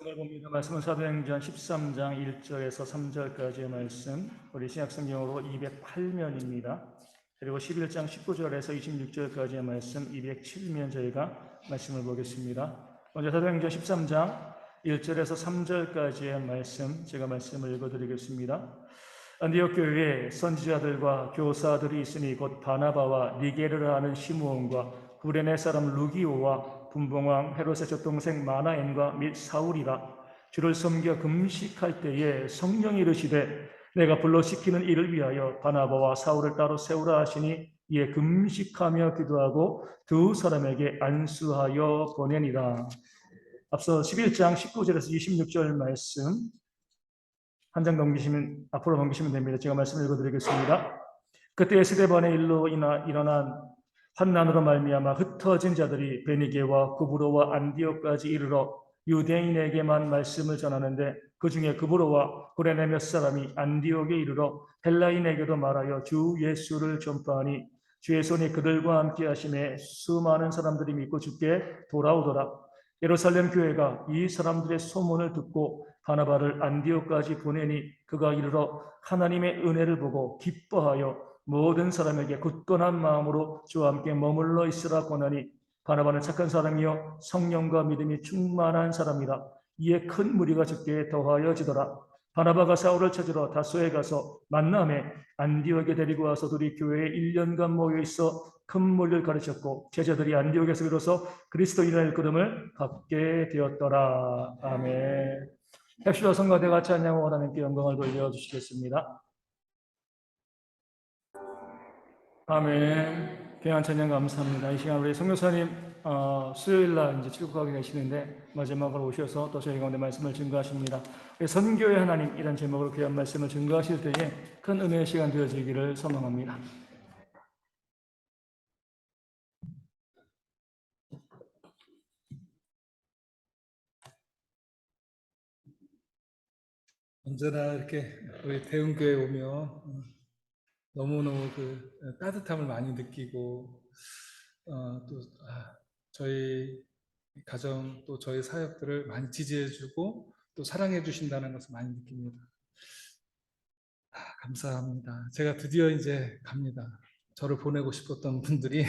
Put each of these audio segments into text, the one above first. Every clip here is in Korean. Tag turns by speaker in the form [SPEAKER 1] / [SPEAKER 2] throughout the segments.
[SPEAKER 1] 말씀을 봅니다. 말씀은 사도행전 13장 1절에서 3절까지의 말씀, 우리 신약성경으로 208면입니다. 그리고 11장 19절에서 26절까지의 말씀 207면 저희가 말씀을 보겠습니다. 먼저 사도행전 13장 1절에서 3절까지의 말씀, 제가 말씀을 읽어드리겠습니다. 안디옥 교회에 선지자들과 교사들이 있으니 곧 바나바와 니게르라 하는 시므온과 구레네 사람 루기오와 분봉왕 헤롯의 젖동생 마나엔과 및 사울이라. 주를 섬겨 금식할 때에 성령이 이르시되 내가 불러시키는 이를 위하여 바나바와 사울을 따로 세우라 하시니 이에 금식하며 기도하고 두 사람에게 안수하여 보내니라. 앞서 11장 19절에서 26절 말씀 한 장 넘기시면, 앞으로 넘기시면 됩니다. 제가 말씀을 읽어드리겠습니다. 그때 스데반의 일로 일어난 환난으로 말미암아 흩어진 자들이 베니게와 구브로와 안디옥까지 이르러 유대인에게만 말씀을 전하는데 그 중에 구브로와 구레네 몇 사람이 안디옥에 이르러 헬라인에게도 말하여 주 예수를 전파하니 주의 손이 그들과 함께 하심에 수많은 사람들이 믿고 주께 돌아오더라. 예루살렘 교회가 이 사람들의 소문을 듣고 바나바를 안디옥까지 보내니 그가 이르러 하나님의 은혜를 보고 기뻐하여 모든 사람에게 굳건한 마음으로 주와 함께 머물러 있으라 권하니 바나바는 착한 사람이요 성령과 믿음이 충만한 사람이라. 이에 큰 무리가 적게 더하여지더라. 바나바가 사울을 찾으러 다소에 가서 만남에 안디옥에 데리고 와서 둘이 교회에 1년간 모여 있어 큰 물을 가르쳤고 제자들이 안디옥에서 비로소 그리스도인의 일컬음을 받게 되었더라. 아멘. heb시와 성가대 같이 하냐고 하나님께 영광을 돌려주시겠습니다. 아멘. 귀한 찬양 감사합니다. 이 시간 우리 선교사님 수요일날 이제 출국하게 되시는데 마지막으로 오셔서 또 저희 가운데 말씀을 증거하십니다. 선교의 하나님 이런 제목으로 귀한 말씀을 증거하실 때에 큰 은혜의 시간 되어지기를 소망합니다.
[SPEAKER 2] 언제나 이렇게 우리 대흥교회 오면 너무너무 그 따뜻함을 많이 느끼고 또 저희 가정 또 저희 사역들을 많이 지지해주고 또 사랑해주신다는 것을 많이 느낍니다. 감사합니다. 제가 드디어 이제 갑니다. 저를 보내고 싶었던 분들이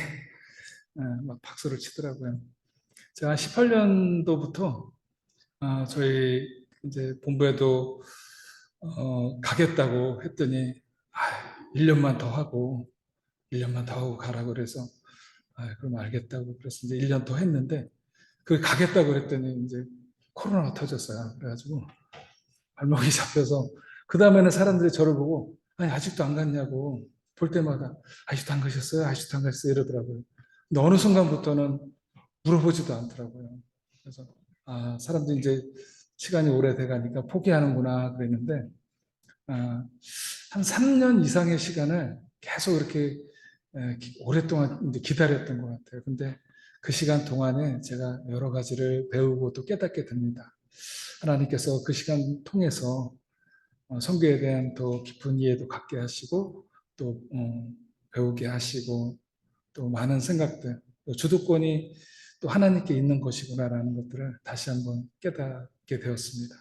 [SPEAKER 2] 막 박수를 치더라고요. 제가 18년도부터 저희 이제 본부에도 가겠다고 했더니 1년만 더 하고 1년만 더 하고 가라고 그래서 그럼 알겠다고 그래서 이제 1년 더 했는데 그 가겠다고 그랬더니 이제 코로나가 터졌어요. 그래가지고 발목이 잡혀서 그 다음에는 사람들이 저를 보고 아니 아직도 안 갔냐고 볼 때마다 아직도 안 가셨어요? 아직도 안 가셨어요? 이러더라고요. 근데 어느 순간부터는 물어보지도 않더라고요. 그래서 사람들이 이제 시간이 오래돼 가니까 포기하는구나 그랬는데 한 3년 이상의 시간을 계속 이렇게 오랫동안 이제 기다렸던 것 같아요. 근데 그 시간 동안에 제가 여러 가지를 배우고 또 깨닫게 됩니다. 하나님께서 그 시간 통해서 선교에 대한 더 깊은 이해도 갖게 하시고 또 배우게 하시고 또 많은 생각들, 또 주도권이 또 하나님께 있는 것이구나라는 것들을 다시 한번 깨닫게 되었습니다.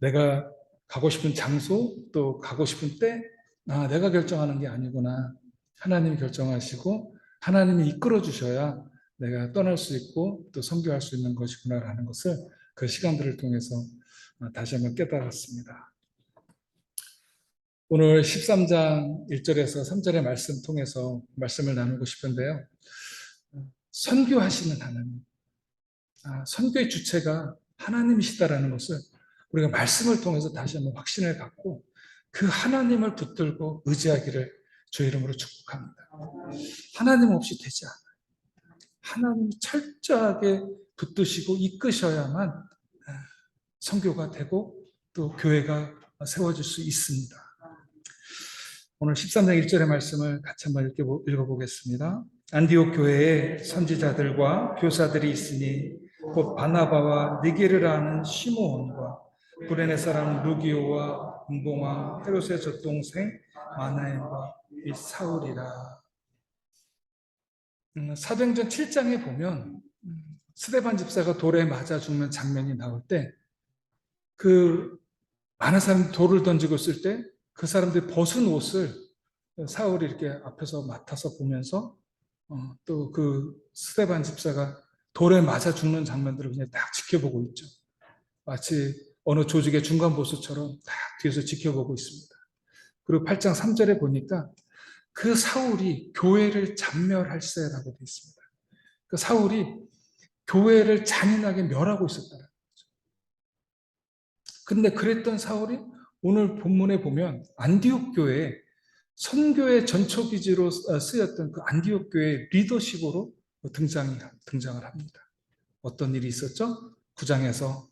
[SPEAKER 2] 내가 가고 싶은 장소, 또 가고 싶은 때, 내가 결정하는 게 아니구나. 하나님이 결정하시고 하나님이 이끌어 주셔야 내가 떠날 수 있고 또 선교할 수 있는 것이구나라는 것을 그 시간들을 통해서 다시 한번 깨달았습니다. 오늘 13장 1절에서 3절의 말씀 통해서 말씀을 나누고 싶은데요. 선교하시는 하나님, 선교의 주체가 하나님이시다라는 것을 우리가 말씀을 통해서 다시 한번 확신을 갖고 그 하나님을 붙들고 의지하기를 주의 이름으로 축복합니다. 하나님 없이 되지 않아요. 하나님이 철저하게 붙드시고 이끄셔야만 선교가 되고 또 교회가 세워질 수 있습니다. 오늘 13장 1절의 말씀을 같이 한번 읽어보겠습니다. 안디옥 교회에 선지자들과 교사들이 있으니 곧 바나바와 니게르라 하는 시므온과 구레네 사람 루기오와 분봉왕 헤롯의 젖동생 마나엔과 이 사울이라. 사도행전 7장에 보면 스데반 집사가 돌에 맞아 죽는 장면이 나올 때 그 많은 사람들이 돌을 던지고 있을 때 그 사람들이 벗은 옷을 사울이 이렇게 앞에서 맡아서 보면서 또 그 스데반 집사가 돌에 맞아 죽는 장면들을 그냥 딱 지켜보고 있죠. 마치 어느 조직의 중간 보스처럼 딱 뒤에서 지켜보고 있습니다. 그리고 8장 3절에 보니까 그 사울이 교회를 잔멸할세라고 되어 있습니다. 그 사울이 교회를 잔인하게 멸하고 있었다는 거죠. 근데 그랬던 사울이 오늘 본문에 보면 안디옥 교회에 선교의 전초기지로 쓰였던 그 안디옥 교회의 리더십으로 등장을 합니다. 어떤 일이 있었죠? 9장에서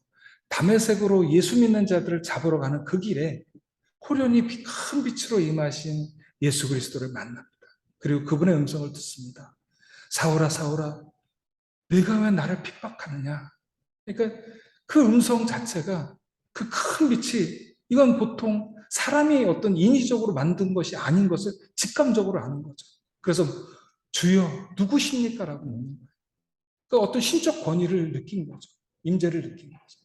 [SPEAKER 2] 다메섹으로 예수 믿는 자들을 잡으러 가는 그 길에 호련히 큰 빛으로 임하신 예수 그리스도를 만납니다. 그리고 그분의 음성을 듣습니다. 사울아, 사울아, 네가 왜 나를 핍박하느냐? 그러니까 그 음성 자체가 그 큰 빛이 이건 보통 사람이 어떤 인위적으로 만든 것이 아닌 것을 직감적으로 아는 거죠. 그래서 주여 누구십니까? 라고 묻는 거예요. 그러니까 어떤 신적 권위를 느낀 거죠. 임재를 느낀 거죠.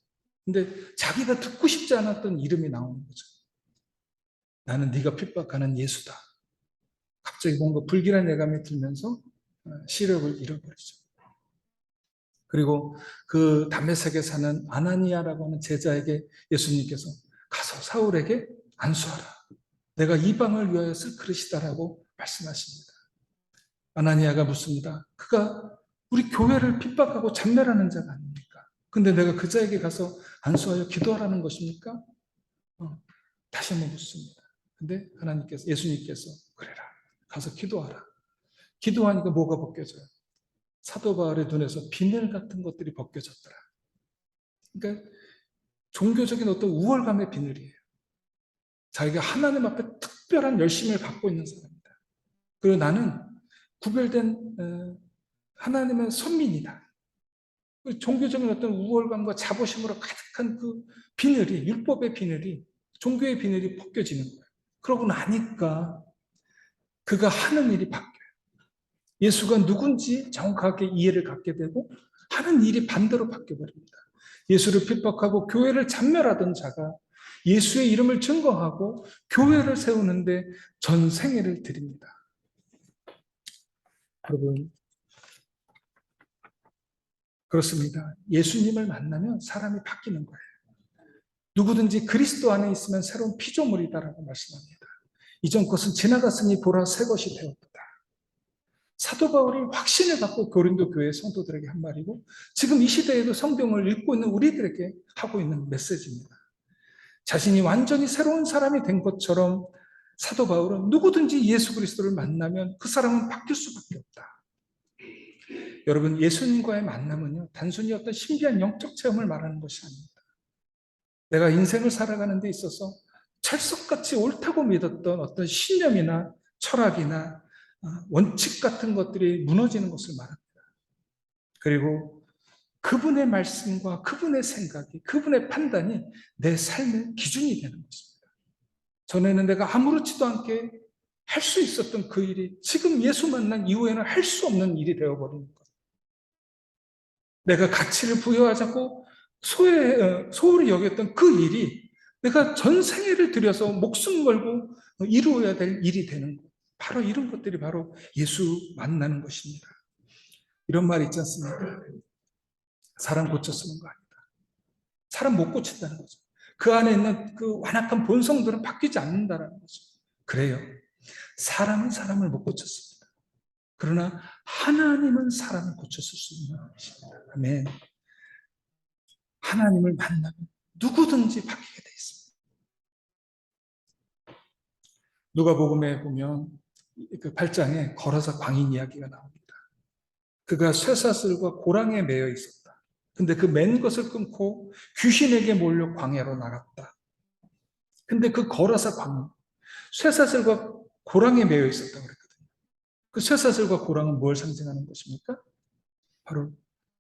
[SPEAKER 2] 근데 자기가 듣고 싶지 않았던 이름이 나오는 거죠. 나는 네가 핍박하는 예수다. 갑자기 뭔가 불길한 예감이 들면서 시력을 잃어버리죠. 그리고 그 다메섹에 사는 아나니아라고 하는 제자에게 예수님께서 가서 사울에게 안수하라. 내가 이방을 위하여 쓸 그릇이다라고 말씀하십니다. 아나니아가 묻습니다. 그가 우리 교회를 핍박하고 잔멸하는 자가 아닙니까? 근데 내가 그 자에게 가서 안수하여 기도하라는 것입니까? 다시 한번 묻습니다. 근데 하나님께서, 예수님께서 그래라. 가서 기도하라. 기도하니까 뭐가 벗겨져요? 사도 바울의 눈에서 비늘 같은 것들이 벗겨졌더라. 그러니까 종교적인 어떤 우월감의 비늘이에요. 자기가 하나님 앞에 특별한 열심을 갖고 있는 사람이다. 그리고 나는 구별된 하나님의 선민이다. 종교적인 어떤 우월감과 자부심으로 가득한 그 비늘이, 율법의 비늘이, 종교의 비늘이 벗겨지는 거예요. 그러고 나니까 그가 하는 일이 바뀌어요. 예수가 누군지 정확하게 이해를 갖게 되고 하는 일이 반대로 바뀌어버립니다. 예수를 핍박하고 교회를 잔멸하던 자가 예수의 이름을 증거하고 교회를 세우는데 전 생애를 드립니다. 여러분, 그렇습니다. 예수님을 만나면 사람이 바뀌는 거예요. 누구든지 그리스도 안에 있으면 새로운 피조물이다라고 말씀합니다. 이전 것은 지나갔으니 보라 새 것이 되었다. 사도 바울이 확신을 갖고 고린도 교회 성도들에게 한 말이고 지금 이 시대에도 성경을 읽고 있는 우리들에게 하고 있는 메시지입니다. 자신이 완전히 새로운 사람이 된 것처럼 사도 바울은 누구든지 예수 그리스도를 만나면 그 사람은 바뀔 수밖에 없다. 여러분, 예수님과의 만남은요, 단순히 어떤 신비한 영적 체험을 말하는 것이 아닙니다. 내가 인생을 살아가는 데 있어서 철석같이 옳다고 믿었던 어떤 신념이나 철학이나 원칙 같은 것들이 무너지는 것을 말합니다. 그리고 그분의 말씀과 그분의 생각이, 그분의 판단이 내 삶의 기준이 되는 것입니다. 전에는 내가 아무렇지도 않게 할 수 있었던 그 일이 지금 예수 만난 이후에는 할 수 없는 일이 되어버리는 것. 내가 가치를 부여하자고 소홀히 여겼던 그 일이 내가 전 생애를 들여서 목숨 걸고 이루어야 될 일이 되는 것. 바로 이런 것들이 바로 예수 만나는 것입니다. 이런 말 있지 않습니까? 사람 고쳐 쓰는 거 아니다. 사람 못 고친다는 거죠. 그 안에 있는 그 완악한 본성들은 바뀌지 않는다는 거죠. 그래요. 사람은 사람을 못 고쳤습니다. 그러나 하나님은 사람을 고쳤을 수 있는 분이십니다. 아멘. 하나님을 만나면 누구든지 바뀌게 돼 있습니다. 누가복음에 보면 그 8장에 거라사 광인 이야기가 나옵니다. 그가 쇠사슬과 고랑에 매여 있었다. 근데 그 맨 것을 끊고 귀신에게 몰려 광야로 나갔다. 근데 그 거라사 광인, 쇠사슬과 고랑에 매여 있었다고 그랬거든요. 그 쇠사슬과 고랑은 뭘 상징하는 것입니까? 바로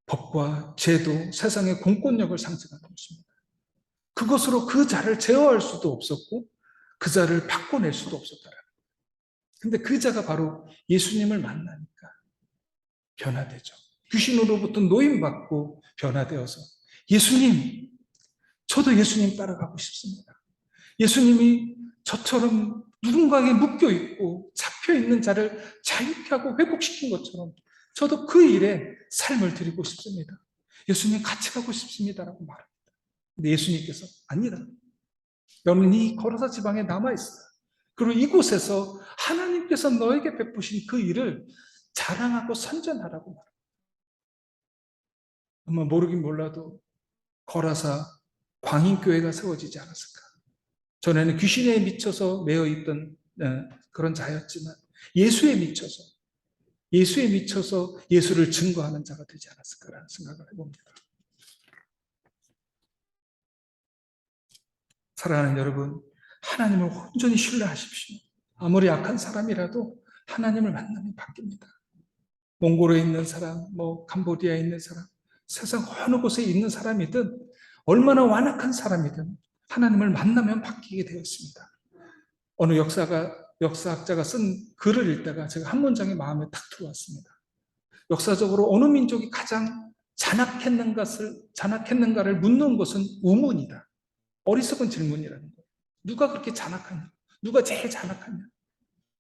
[SPEAKER 2] 법과 제도, 세상의 공권력을 상징하는 것입니다. 그것으로 그 자를 제어할 수도 없었고 그 자를 바꿔낼 수도 없었다라는 거예요. 근데 그 자가 바로 예수님을 만나니까 변화되죠. 귀신으로부터 노임받고 변화되어서 예수님, 저도 예수님 따라가고 싶습니다. 예수님이 저처럼 누군가에게 묶여 있고 잡혀 있는 자를 자유케 하고 회복시킨 것처럼 저도 그 일에 삶을 드리고 싶습니다. 예수님 같이 가고 싶습니다라고 말합니다. 근데 예수님께서 아니다. 너는 이 거라사 지방에 남아있어. 그리고 이곳에서 하나님께서 너에게 베푸신 그 일을 자랑하고 선전하라고 말합니다. 아마 모르긴 몰라도 거라사 광인교회가 세워지지 않았을까. 전에는 귀신에 미쳐서 매여 있던 그런 자였지만 예수에 미쳐서 예수를 증거하는 자가 되지 않았을까라는 생각을 해봅니다. 사랑하는 여러분, 하나님을 온전히 신뢰하십시오. 아무리 약한 사람이라도 하나님을 만나면 바뀝니다. 몽골에 있는 사람, 캄보디아에 있는 사람, 세상 어느 곳에 있는 사람이든 얼마나 완악한 사람이든 하나님을 만나면 바뀌게 되었습니다. 어느 역사학자가 쓴 글을 읽다가 제가 한 문장이 마음에 탁 들어왔습니다. 역사적으로 어느 민족이 가장 잔악했는가를 묻는 것은 우문이다. 어리석은 질문이라는 거예요. 누가 그렇게 잔악하냐? 누가 제일 잔악하냐?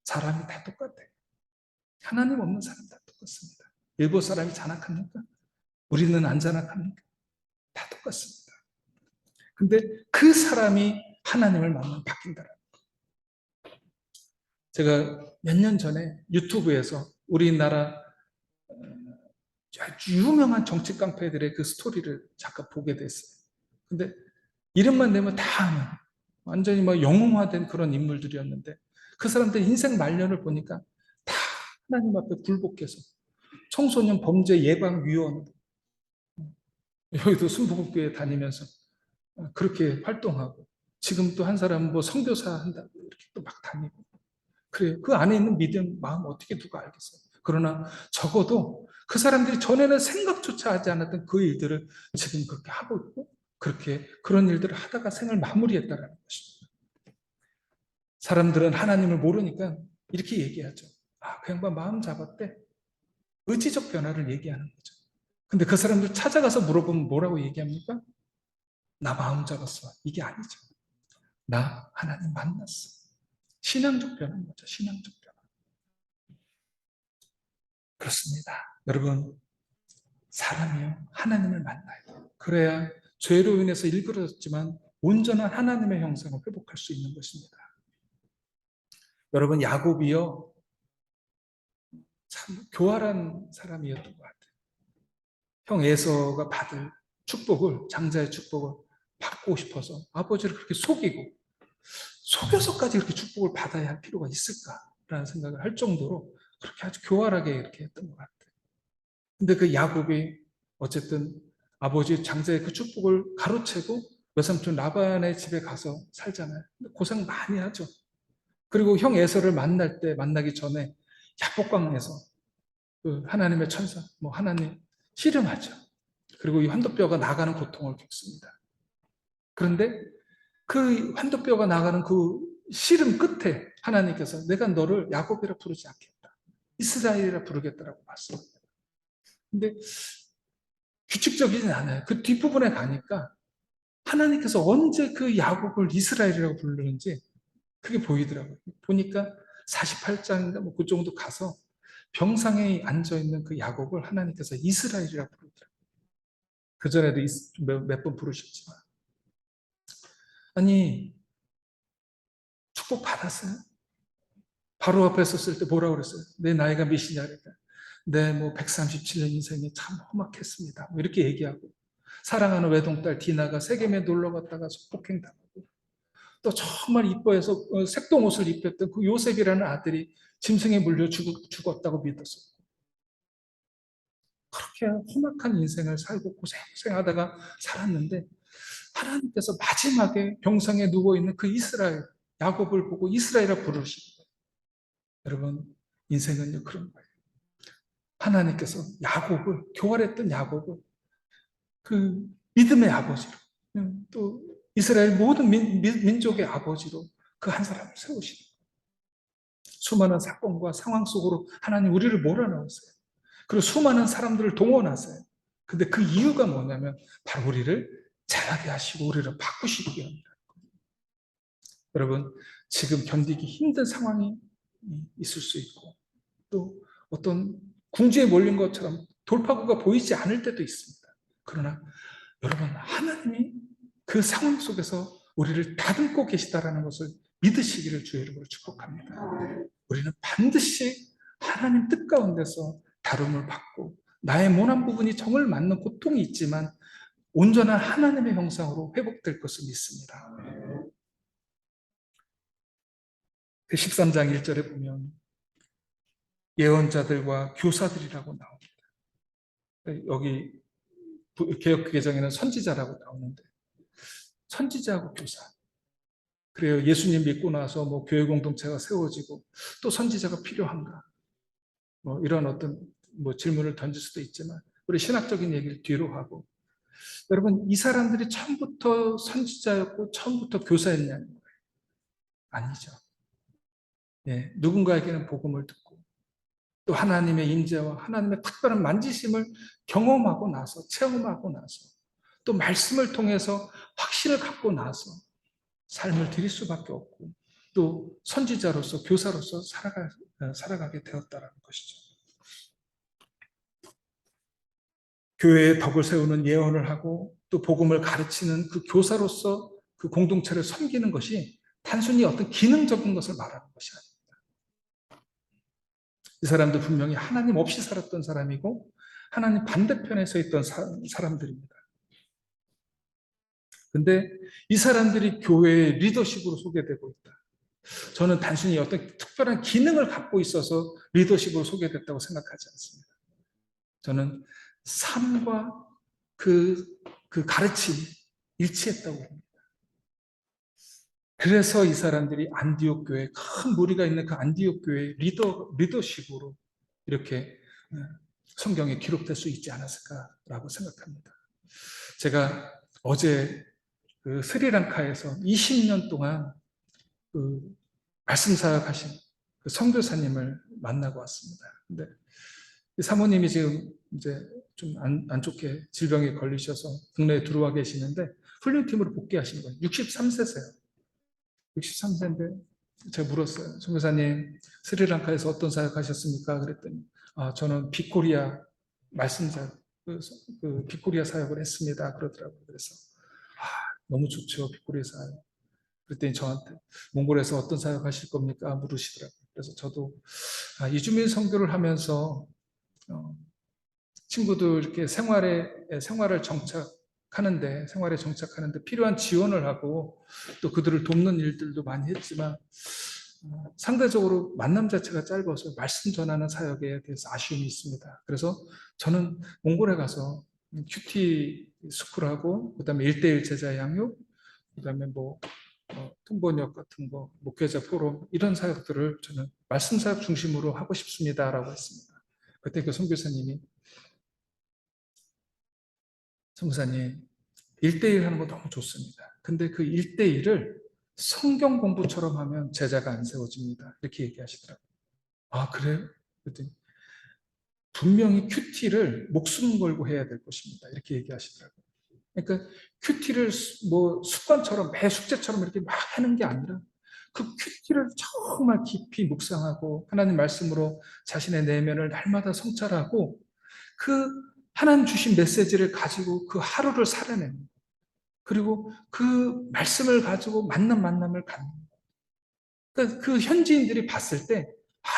[SPEAKER 2] 사람이 다 똑같아요. 하나님 없는 사람 다 똑같습니다. 일본 사람이 잔악합니까? 우리는 안 잔악합니까? 다 똑같습니다. 근데 그 사람이 하나님을 만나면 바뀐다라는 거예요. 제가 몇 년 전에 유튜브에서 우리나라 아주 유명한 정치 깡패들의 그 스토리를 잠깐 보게 됐어요. 근데 이름만 내면 다 아는 완전히 영웅화된 그런 인물들이었는데 그 사람들 인생 말년을 보니까 다 하나님 앞에 굴복해서 청소년 범죄 예방위원 여기도 순복음교회 다니면서 그렇게 활동하고 지금 또 한 사람은 선교사 한다고 이렇게 또 막 다니고 그래요. 그 안에 있는 믿음 마음 어떻게 누가 알겠어요. 그러나 적어도 그 사람들이 전에는 생각조차 하지 않았던 그 일들을 지금 그렇게 하고 있고 그런 일들을 하다가 생을 마무리했다라는 것입니다. 사람들은 하나님을 모르니까 이렇게 얘기하죠. 그 양반 마음 잡았대. 의지적 변화를 얘기하는 거죠. 근데 그 사람들 찾아가서 물어보면 뭐라고 얘기합니까? 나 마음 잡았어. 이게 아니죠. 나 하나님 만났어. 신앙적 변화인 거죠. 신앙적 변화. 그렇습니다. 여러분, 사람이요. 하나님을 만나야 돼요. 그래야 죄로 인해서 일그러졌지만 온전한 하나님의 형상을 회복할 수 있는 것입니다. 여러분, 야곱이요. 참 교활한 사람이었던 것 같아요. 형 에서가 받을 축복을, 장자의 축복을 받고 싶어서 아버지를 그렇게 속여서까지 그렇게 축복을 받아야 할 필요가 있을까라는 생각을 할 정도로 그렇게 아주 교활하게 이렇게 했던 것 같아요. 근데 그 야곱이 어쨌든 아버지 장자의 그 축복을 가로채고 외삼촌 라반의 집에 가서 살잖아요. 고생 많이 하죠. 그리고 형 에서를 만나기 전에 야복강에서 그 하나님의 천사, 하나님 씨름하죠. 그리고 이 환도뼈가 나가는 고통을 겪습니다. 그런데 그 환도뼈가 나가는 그 씨름 끝에 하나님께서 내가 너를 야곱이라 부르지 않겠다. 이스라엘이라 부르겠다라고 말씀합니다. 근데 규칙적이진 않아요. 그 뒷부분에 가니까 하나님께서 언제 그 야곱을 이스라엘이라고 부르는지 그게 보이더라고요. 보니까 48장인가 그 정도 가서 병상에 앉아있는 그 야곱을 하나님께서 이스라엘이라고 부르더라고요. 그전에도 몇 번 부르셨지만. 아니, 축복 받았어요? 바로 앞에 섰을 때 뭐라고 그랬어요? 내 나이가 몇이냐 그랬다. 내 137년 인생이 참 험악했습니다. 이렇게 얘기하고 사랑하는 외동딸 디나가 세겜에 놀러 갔다가 폭행당하고 또 정말 이뻐해서 색동 옷을 입혔던 그 요셉이라는 아들이 짐승에 물려 죽었다고 믿었었고 그렇게 험악한 인생을 살고 고생하다가 살았는데 하나님께서 마지막에 병상에 누워있는 그 이스라엘 야곱을 보고 이스라엘이라 부르시는 거예요. 여러분 인생은요 그런 거예요. 하나님께서 교활했던 야곱을 그 믿음의 아버지로 또 이스라엘 모든 민족의 아버지로 그 한 사람을 세우시는 거예요. 수많은 사건과 상황 속으로 하나님 우리를 몰아넣었어요. 그리고 수많은 사람들을 동원하세요. 근데 그 이유가 뭐냐면 바로 우리를 자라게 하시고 우리를 바꾸시기 합니다. 여러분, 지금 견디기 힘든 상황이 있을 수 있고 또 어떤 궁지에 몰린 것처럼 돌파구가 보이지 않을 때도 있습니다. 그러나 여러분, 하나님이 그 상황 속에서 우리를 다듬고 계시다라는 것을 믿으시기를 주의 이름으로 축복합니다. 우리는 반드시 하나님 뜻 가운데서 다rum을 받고 나의 모난 부분이 정을 맞는 고통이 있지만 온전한 하나님의 형상으로 회복될 것을 믿습니다. 그 13장 1절에 보면 예언자들과 교사들이라고 나옵니다. 여기 개역개정에는 선지자라고 나오는데 선지자하고 교사. 그래요. 예수님 믿고 나서 뭐 교회 공동체가 세워지고 또 선지자가 필요한가? 뭐 이런 어떤 뭐 질문을 던질 수도 있지만 우리 신학적인 얘기를 뒤로 하고 여러분, 이 사람들이 처음부터 선지자였고 처음부터 교사였냐는 거예요. 아니죠. 예, 누군가에게는 복음을 듣고 또 하나님의 임재와 하나님의 특별한 만지심을 경험하고 나서 체험하고 나서 또 말씀을 통해서 확신을 갖고 나서 삶을 드릴 수밖에 없고 또 선지자로서 교사로서 살아가게 되었다는 것이죠. 교회의 덕을 세우는 예언을 하고 또 복음을 가르치는 그 교사로서 그 공동체를 섬기는 것이 단순히 어떤 기능적인 것을 말하는 것이 아닙니다. 이 사람도 분명히 하나님 없이 살았던 사람이고 하나님 반대편에 서 있던 사람들입니다. 근데 이 사람들이 교회의 리더십으로 소개되고 있다. 저는 단순히 어떤 특별한 기능을 갖고 있어서 리더십으로 소개됐다고 생각하지 않습니다. 저는 삶과 그 가르침이 일치했다고 봅니다. 그래서 이 사람들이 안디옥 교회, 큰 무리가 있는 그 안디옥 교회의 리더십으로 이렇게 성경에 기록될 수 있지 않았을까라고 생각합니다. 제가 어제 그 스리랑카에서 20년 동안 그 말씀 사역하신 그 선교사님을 만나고 왔습니다. 근데 사모님이 지금 이제 좀 안 좋게 질병에 걸리셔서 국내에 들어와 계시는데 훈련팀으로 복귀하신 거예요. 63세세요. 63세인데 제가 물었어요. 선교사님, 스리랑카에서 어떤 사역하셨습니까? 그랬더니 저는 빅코리아 말씀사 그 빅코리아 사역을 했습니다. 그러더라고요. 그래서 너무 좋죠, 빅코리아 사역. 그랬더니 저한테 몽골에서 어떤 사역 하실 겁니까? 물으시더라고요. 그래서 저도 이주민 선교를 하면서 친구들 이렇게 생활에 정착하는데 필요한 지원을 하고 또 그들을 돕는 일들도 많이 했지만 상대적으로 만남 자체가 짧아서 말씀 전하는 사역에 대해서 아쉬움이 있습니다. 그래서 저는 몽골에 가서 큐티 스쿨하고 그다음에 1:1 제자 양육, 그다음에 통번역 같은 거, 목회자 포럼 이런 사역들을 저는 말씀 사역 중심으로 하고 싶습니다라고 했습니다. 그때 그 선교사님이 선교사님 1:1 하는 거 너무 좋습니다. 근데 그 1:1을 성경 공부처럼 하면 제자가 안 세워집니다. 이렇게 얘기하시더라고요. 그래요? 그랬더니 분명히 큐티를 목숨 걸고 해야 될 것입니다. 이렇게 얘기하시더라고요. 그러니까 큐티를 뭐 습관처럼 매 숙제처럼 이렇게 막 하는 게 아니라 그 큐티를 정말 깊이 묵상하고 하나님 말씀으로 자신의 내면을 날마다 성찰하고 그 하나님 주신 메시지를 가지고 그 하루를 살아내는 거예요. 그리고 그 말씀을 가지고 만남을 갖는 거예요. 그러니까 그 현지인들이 봤을 때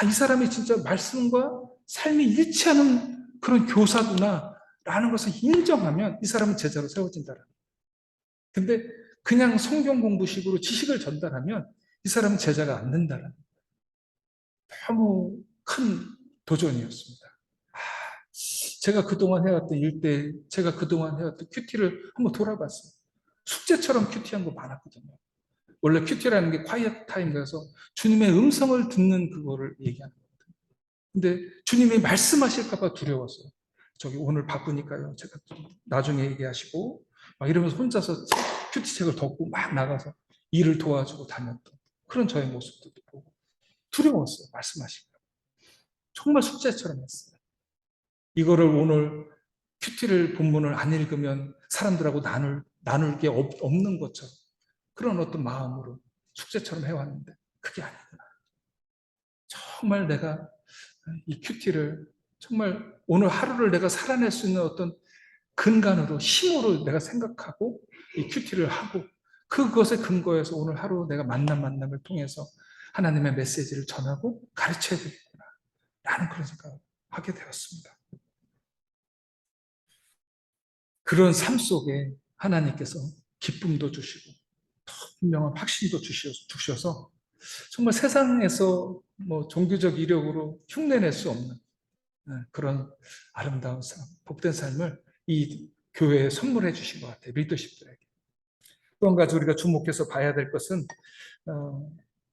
[SPEAKER 2] 이 사람이 진짜 말씀과 삶이 일치하는 그런 교사구나 라는 것을 인정하면 이 사람은 제자로 세워진다는 거예요. 근데 그냥 성경 공부식으로 지식을 전달하면 이 사람은 제자가 안 된다는 거예요. 너무 큰 도전이었습니다. 제가 그동안 해왔던 일대, 제가 그동안 해왔던 큐티를 한번 돌아봤어요. 숙제처럼 큐티한 거 많았거든요. 원래 큐티라는 게 quiet time이라서 주님의 음성을 듣는 그거를 얘기하는 거거든요. 근데 주님이 말씀하실까봐 두려웠어요. 저기 오늘 바쁘니까요. 제가 나중에 얘기하시고 막 이러면서 혼자서 큐티책을 덮고 막 나가서 일을 도와주고 다녔던 그런 저의 모습도 보고 두려웠어요. 말씀하실까. 정말 숙제처럼 했어요. 이거를 오늘 큐티를 본문을 안 읽으면 사람들하고 나눌 나눌 게 없는 것처럼 그런 어떤 마음으로 숙제처럼 해왔는데 그게 아니구나. 정말 내가 이 큐티를 정말 오늘 하루를 내가 살아낼 수 있는 어떤 근간으로 힘으로 내가 생각하고 이 큐티를 하고 그것에 근거해서 오늘 하루 내가 만남을 통해서 하나님의 메시지를 전하고 가르쳐야 되겠구나 라는 그런 생각을 하게 되었습니다. 그런 삶 속에 하나님께서 기쁨도 주시고 분명한 확신도 주셔서 정말 세상에서 뭐 종교적 이력으로 흉내낼 수 없는 그런 아름다운 삶, 복된 삶을 이 교회에 선물해 주신 것 같아요. 리더십들에게. 또 한 가지 우리가 주목해서 봐야 될 것은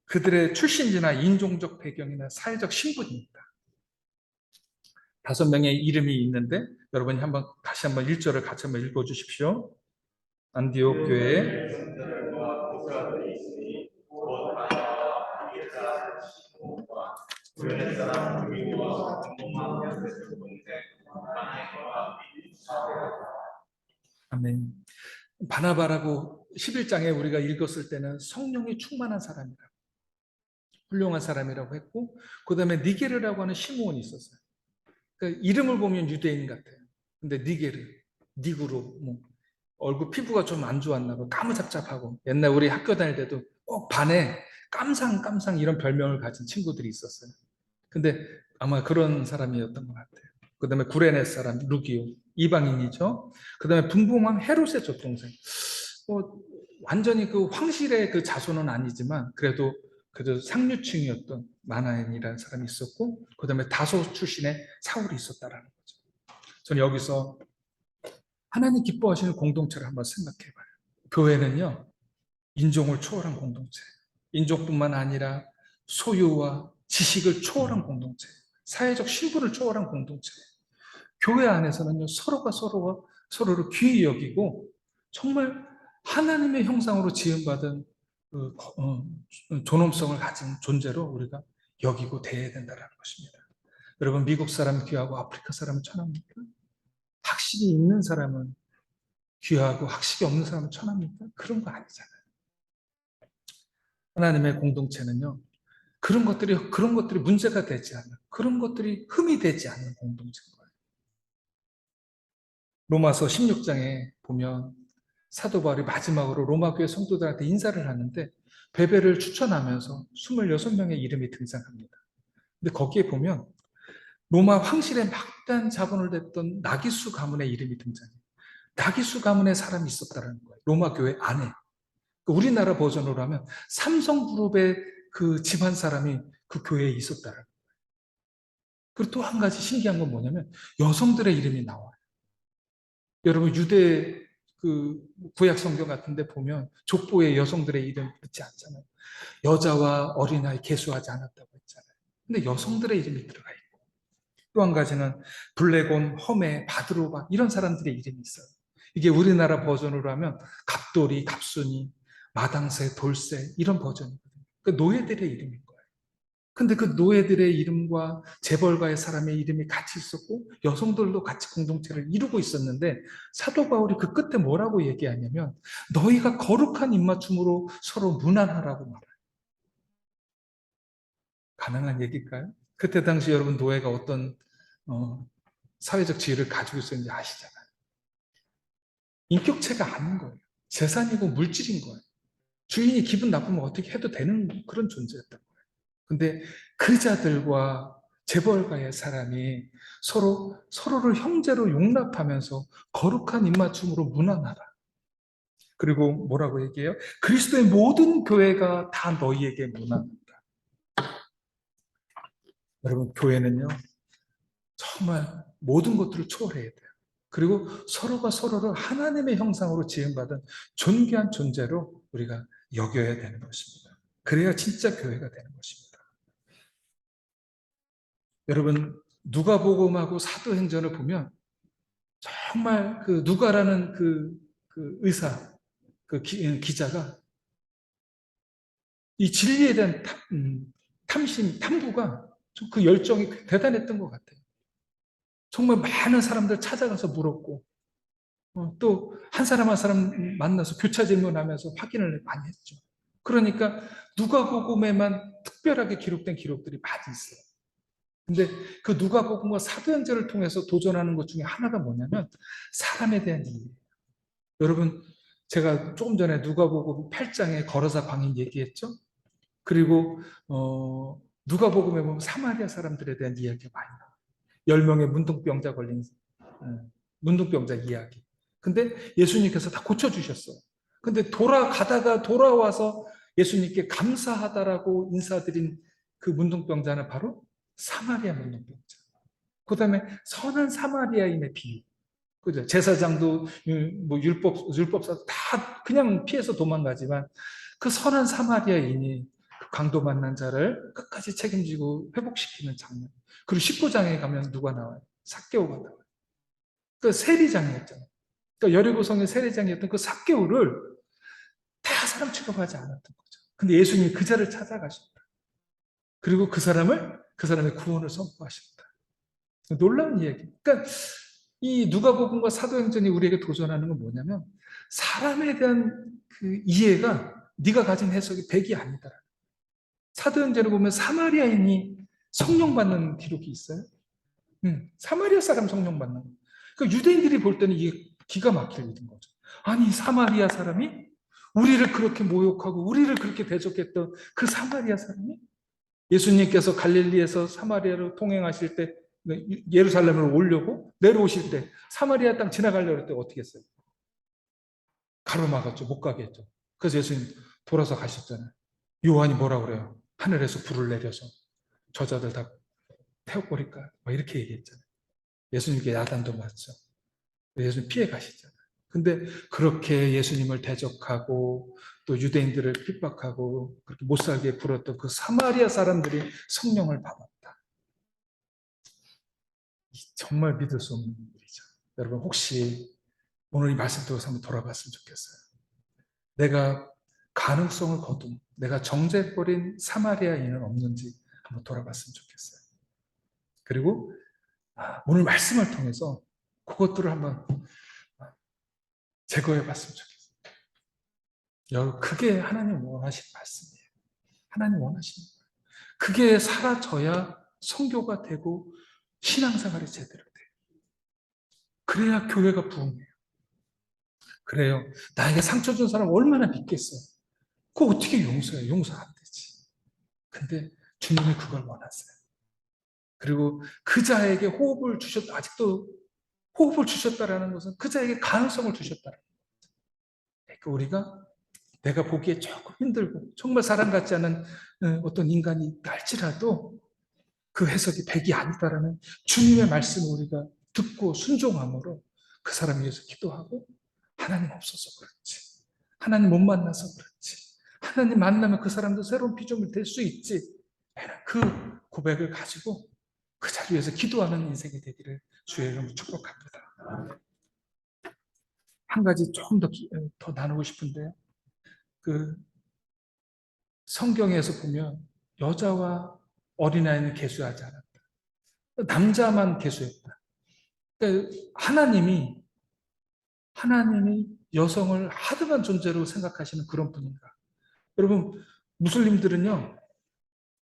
[SPEAKER 2] 그들의 출신지나 인종적 배경이나 사회적 신분입니다. 5명의 이름이 있는데 여러분이 다시 한번 1절을 같이 한번 읽어주십시오. 안디옥 교회에 아멘. 바나바라고 11장에 우리가 읽었을 때는 성령이 충만한 사람이라 훌륭한 사람이라고 했고 그 다음에 니게르라고 하는 시므온이 있었어요. 그러니까 이름을 보면 유대인 같아요. 근데 니게르, 니그로 뭐 얼굴 피부가 좀 안 좋았나 봐. 까무잡잡하고 옛날 우리 학교 다닐 때도 꼭 반에 깜상 이런 별명을 가진 친구들이 있었어요. 근데 아마 그런 사람이었던 것 같아요. 그 다음에 구레네 사람 루기오 이방인이죠. 그 다음에 분봉왕 헤롯의 젖동생. 완전히 그 황실의 그 자손은 아니지만 그래도 상류층이었던 마나엔이라는 사람이 있었고 그 다음에 다소 출신의 사울이 있었다라는 거죠. 저는 여기서 하나님 기뻐하시는 공동체를 한번 생각해봐요. 교회는요 인종을 초월한 공동체, 인종뿐만 아니라 소유와 지식을 초월한 공동체, 사회적 신분을 초월한 공동체. 교회 안에서는요 서로가 서로를 귀히 여기고 정말 하나님의 형상으로 지음받은 존엄성을 가진 존재로 우리가 여기고 대해야 된다는 것입니다. 여러분 미국 사람 귀하고 아프리카 사람은 천합니까? 학식이 있는 사람은 귀하고 학식이 없는 사람은 천합니까? 그런 거 아니잖아요. 하나님의 공동체는요 그런 것들이 문제가 되지 않는 그런 것들이 흠이 되지 않는 공동체인 거예요. 로마서 16장에 보면 사도 바울이 마지막으로 로마 교회 성도들한테 인사를 하는데 베베를 추천하면서 26명의 이름이 등장합니다. 근데 거기에 보면 로마 황실의 막대한 자본을 냈던 나기수 가문의 이름이 등장해요. 나기수 가문의 사람이 있었다는 거예요. 로마 교회 안에. 우리나라 버전으로 하면 삼성그룹의 그 집안 사람이 그 교회에 있었다는 거예요. 그리고 또 한 가지 신기한 건 뭐냐면 여성들의 이름이 나와요. 여러분 유대 그 구약 성경 같은 데 보면 족보에 여성들의 이름 붙지 않잖아요. 여자와 어린아이 계수하지 않았다고 했잖아요. 근데 여성들의 이름이 들어가 있고 또 한 가지는 블레곤, 험에, 바드로바 이런 사람들의 이름이 있어요. 이게 우리나라 버전으로 하면 갑돌이, 갑순이, 마당새, 돌새 이런 버전이거든요. 그 노예들의 이름인 거예요. 근데 그 노예들의 이름과 재벌가의 사람의 이름이 같이 있었고 여성들도 같이 공동체를 이루고 있었는데 사도 바울이 그 끝에 뭐라고 얘기하냐면 너희가 거룩한 입맞춤으로 서로 문안하라고 말해요. 가능한 얘기일까요? 그때 당시 여러분 노예가 어떤 사회적 지위를 가지고 있었는지 아시잖아요. 인격체가 아닌 거예요. 재산이고 물질인 거예요. 주인이 기분 나쁘면 어떻게 해도 되는 그런 존재였던 거예요. 근데 그 자들과 재벌가의 사람이 서로를 형제로 용납하면서 거룩한 입맞춤으로 문안하라. 그리고 뭐라고 얘기해요? 그리스도의 모든 교회가 다 너희에게 문안한다. 여러분 교회는요 정말 모든 것들을 초월해야 돼요. 그리고 서로가 서로를 하나님의 형상으로 지음받은 존귀한 존재로 우리가 여겨야 되는 것입니다. 그래야 진짜 교회가 되는 것입니다. 여러분 누가복음하고 사도행전을 보면 정말 그 누가라는 그 의사, 기자가 이 진리에 대한 탐구가 그 열정이 대단했던 것 같아요. 정말 많은 사람들 찾아가서 물었고 또 한 사람 한 사람 만나서 교차 질문하면서 확인을 많이 했죠. 그러니까 누가복음에만 특별하게 기록된 기록들이 많이 있어요. 근데 그 누가복음과 사도행전을 통해서 도전하는 것 중에 하나가 뭐냐면 사람에 대한 이해예요. 여러분, 제가 조금 전에 누가복음 8장에 거러사 광인 얘기했죠. 그리고 누가복음에 보면 사마리아 사람들에 대한 이야기가 많이 나와요. 10명의 문둥병자 걸린 문둥병자 이야기. 근데 예수님께서 다 고쳐주셨어요. 근데 돌아가다가 돌아와서 예수님께 감사하다라고 인사드린 그 문둥병자는 바로 사마리아 문둥병자. 그 다음에 선한 사마리아인의 비유. 그죠? 제사장도 뭐 율법사도 다 그냥 피해서 도망가지만 그 선한 사마리아인이 그 강도 만난 자를 끝까지 책임지고 회복시키는 장면. 그리고 19장에 가면 누가 나와요? 삭개오가 나와요. 그 세리장이었잖아요. 그러니까 여리고성의 세리장이었던 그 삭개오를 다 사람 취급하지 않았던 거죠. 근데 예수님이 그 자를 찾아가셨다. 그리고 그 사람의 구원을 선포하셨다. 놀라운 이야기. 그러니까 이 누가복음과 사도행전이 우리에게 도전하는 건 뭐냐면 사람에 대한 그 이해가 네가 가진 해석이 100이 아니다. 사도행전을 보면 사마리아인이 성령 받는 기록이 있어요. 사마리아 사람 성령 받는 거. 그러니까 유대인들이 볼 때는 이게 기가 막힐 일인 거죠. 아니 사마리아 사람이 우리를 그렇게 모욕하고 우리를 그렇게 대적했던 그 사마리아 사람이 예수님께서 갈릴리에서 사마리아로 통행하실 때 예루살렘을 오려고 내려오실 때 사마리아 땅 지나가려고 할 때 어떻게 했어요? 가로막았죠. 못 가게 했죠. 그래서 예수님 돌아서 가셨잖아요. 요한이 뭐라 그래요? 하늘에서 불을 내려서 저자들 다 태워버릴까? 막 이렇게 얘기했잖아요. 예수님께 야단도 맞죠. 예수님 피해 가시잖아요. 근데 그렇게 예수님을 대적하고 또 유대인들을 핍박하고 그렇게 못 살게 굴었던 그 사마리아 사람들이 성령을 받았다. 정말 믿을 수 없는 일이죠. 여러분 혹시 오늘 이 말씀 들어서 한번 돌아봤으면 좋겠어요. 내가 가능성을 거둔, 내가 정죄버린 사마리아인은 없는지 한번 돌아봤으면 좋겠어요. 그리고 오늘 말씀을 통해서 그것들을 한번 제거해 봤으면 좋겠어요. 여러분, 그게 하나님 원하시는 말씀이에요. 하나님 원하시는 거예요. 그게 사라져야 성교가 되고 신앙생활이 제대로 돼요. 그래야 교회가 부흥해요. 그래요. 나에게 상처 준 사람 얼마나 믿겠어요. 그거 어떻게 용서해요? 용서 안 되지. 근데 주님이 그걸 원하세요. 그리고 그 자에게 호흡을 주셨다. 아직도 호흡을 주셨다라는 것은 그 자에게 가능성을 주셨다는 거예요. 그러니까 우리가 내가 보기에 조금 힘들고 정말 사람 같지 않은 어떤 인간이 있다 할지라도 그 해석이 100이 아니다라는 주님의 말씀을 우리가 듣고 순종함으로 그 사람 위해서 기도하고 하나님 없어서 그렇지. 하나님 못 만나서 그렇지. 하나님 만나면 그 사람도 새로운 피조물 될 수 있지. 그 고백을 가지고 그 자리 위해서 기도하는 인생이 되기를 주의 이름으로 축복합니다. 한 가지 조금 더 나누고 싶은데요. 그 성경에서 보면 여자와 어린아이는 계수하지 않았다. 남자만 계수했다. 그러니까 하나님이 여성을 하드한 존재로 생각하시는 그런 분인가? 여러분, 무슬림들은요,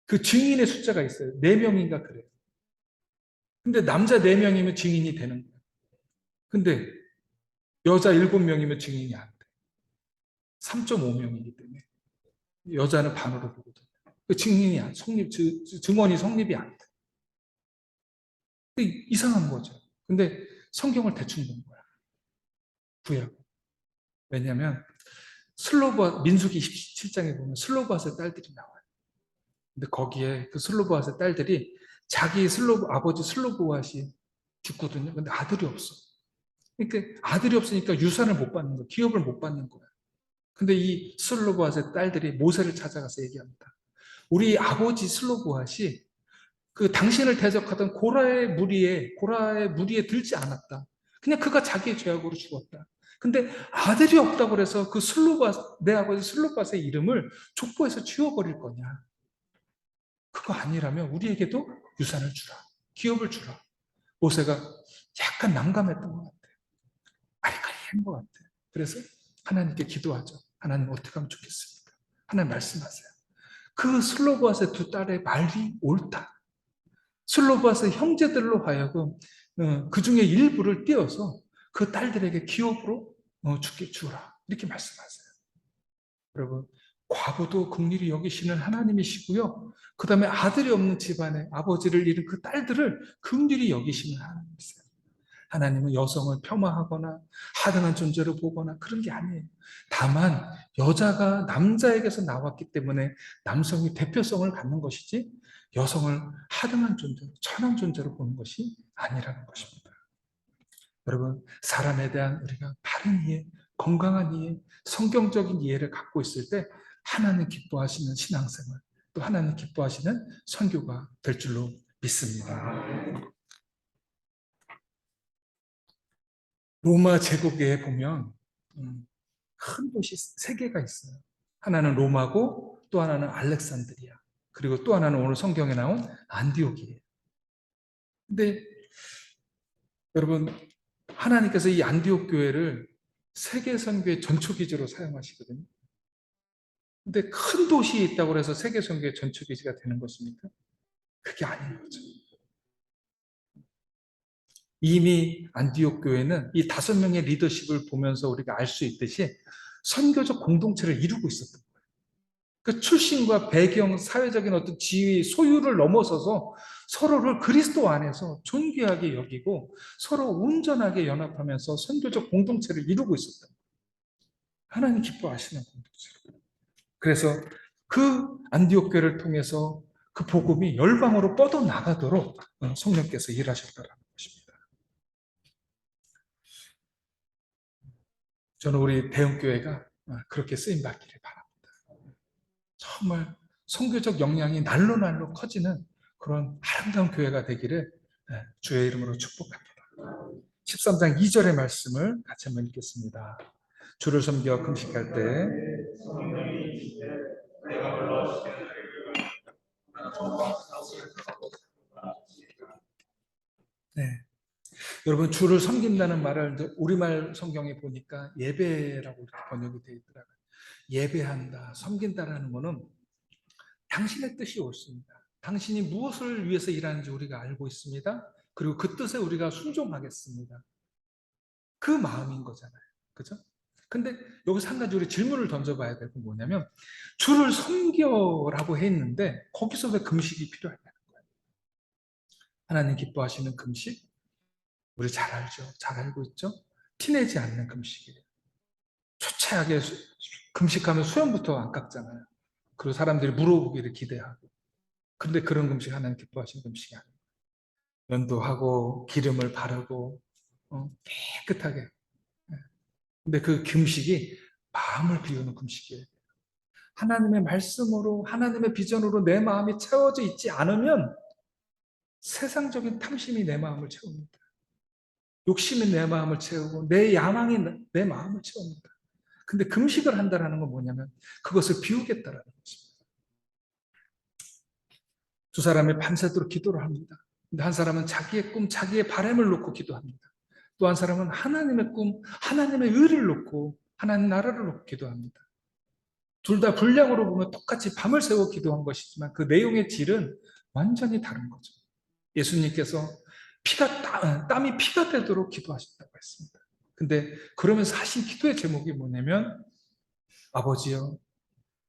[SPEAKER 2] 그 증인의 숫자가 있어요. 4명인가 그래요. 근데 남자 4명이면 증인이 되는 거예요. 근데 여자 7명이면 증인이 안 돼. 3.5명이기 때문에. 여자는 반으로 보거든요. 그 증인이 증언이 성립이 안 돼. 이상한 거죠. 근데 성경을 대충 본 거야. 구약. 왜냐하면 민수기 27장에 보면 슬로바스의 딸들이 나와요. 근데 거기에 그 슬로보앗의 딸들이 자기 아버지 슬로보앗이 죽거든요. 근데 아들이 없어. 그러니까 아들이 없으니까 유산을 못 받는 거야. 기업을 못 받는 거야. 근데 이 슬로보앗의 딸들이 모세를 찾아가서 얘기합니다. 우리 아버지 슬로보앗이 그 당신을 대적하던 고라의 무리에 들지 않았다. 그냥 그가 자기의 죄악으로 죽었다. 근데 아들이 없다고 그래서 그 내 아버지 슬로바스의 이름을 족보에서 지워버릴 거냐. 그거 아니라면 우리에게도 유산을 주라. 기업을 주라. 모세가 약간 난감했던 것 같아요. 아리까리 다인 것 같아요. 그래서 하나님께 기도하죠. 하나님 어떻게 하면 좋겠습니까? 하나님 말씀하세요. 그 슬로바스의 두 딸의 말이 옳다. 슬로바스의 형제들로 하여금 그 중에 일부를 띄어서 그 딸들에게 기업으로 주라. 이렇게 말씀하세요. 여러분, 과부도 긍휼히 여기시는 하나님이시고요. 그 다음에 아들이 없는 집안에 아버지를 잃은 그 딸들을 긍휼히 여기시는 하나님이세요. 하나님은 여성을 폄하하거나 하등한 존재로 보거나 그런 게 아니에요. 다만 여자가 남자에게서 나왔기 때문에 남성이 대표성을 갖는 것이지 여성을 하등한 존재로, 천한 존재로 보는 것이 아니라는 것입니다. 여러분, 사람에 대한 우리가 바른 이해, 건강한 이해, 성경적인 이해를 갖고 있을 때 하나님 기뻐하시는 신앙생활, 또 하나님 기뻐하시는 선교가 될 줄로 믿습니다. 로마 제국에 보면 큰 도시 세 개가 있어요. 하나는 로마고 또 하나는 알렉산드리아, 그리고 또 하나는 오늘 성경에 나온 안디옥이에요. 근데 여러분, 하나님께서 이 안디옥 교회를 세계 선교의 전초기지로 사용하시거든요. 근데 큰 도시에 있다고 해서 세계 선교의 전초기지가 되는 것입니까? 그게 아닌 거죠. 이미 안디옥 교회는 이 5명의 리더십을 보면서 우리가 알 수 있듯이 선교적 공동체를 이루고 있었던 거예요. 그 출신과 배경, 사회적인 어떤 지위, 소유를 넘어서서 서로를 그리스도 안에서 존귀하게 여기고 서로 온전하게 연합하면서 선교적 공동체를 이루고 있었던 거예요. 하나님 기뻐하시는 공동체로. 그래서 그 안디옥 교회를 통해서 그 복음이 열방으로 뻗어나가도록 성령께서 일하셨다는 것입니다. 저는 우리 대형교회가 그렇게 쓰임받기를 바랍니다. 정말 선교적 역량이 날로 커지는 그런 아름다운 교회가 되기를 주의 이름으로 축복합니다. 13장 2절의 말씀을 같이 한번 읽겠습니다. 주를 섬겨 금식할 때 네. 여러분, 주를 섬긴다는 말을 이제 우리말 성경에 보니까 예배라고 이렇게 번역이 되어 있더라고요. 예배한다, 섬긴다라는 것은 당신의 뜻이 옳습니다. 당신이 무엇을 위해서 일하는지 우리가 알고 있습니다. 그리고 그 뜻에 우리가 순종하겠습니다. 그 마음인 거잖아요. 그죠? 근데 여기서 한 가지 우리 질문을 던져봐야 될 건 뭐냐면, 주를 섬겨라고 했는데 거기서 왜 금식이 필요하냐는 거예요. 하나님 기뻐하시는 금식, 우리 잘 알죠? 잘 알고 있죠? 티내지 않는 금식이에요. 초췌하게 금식하면 수염부터 안 깎잖아요. 그리고 사람들이 물어보기를 기대하고. 근데 그런 금식 하나님 기뻐하시는 금식이 아니에요. 면도하고 기름을 바르고 깨끗하게. 근데 그 금식이 마음을 비우는 금식이에요. 하나님의 말씀으로, 하나님의 비전으로 내 마음이 채워져 있지 않으면 세상적인 탐심이 내 마음을 채웁니다. 욕심이 내 마음을 채우고 내 야망이 내 마음을 채웁니다. 근데 금식을 한다는 건 뭐냐면 그것을 비우겠다라는 것입니다. 두 사람이 밤새도록 기도를 합니다. 근데 한 사람은 자기의 꿈, 자기의 바람을 놓고 기도합니다. 또 한 사람은 하나님의 꿈, 하나님의 의를 놓고 하나님 나라를 놓고 기도합니다. 둘 다 분량으로 보면 똑같이 밤을 새워 기도한 것이지만 그 내용의 질은 완전히 다른 거죠. 예수님께서 땀이 피가 되도록 기도하셨다고 했습니다. 근데 그러면서 하신 기도의 제목이 뭐냐면, 아버지여,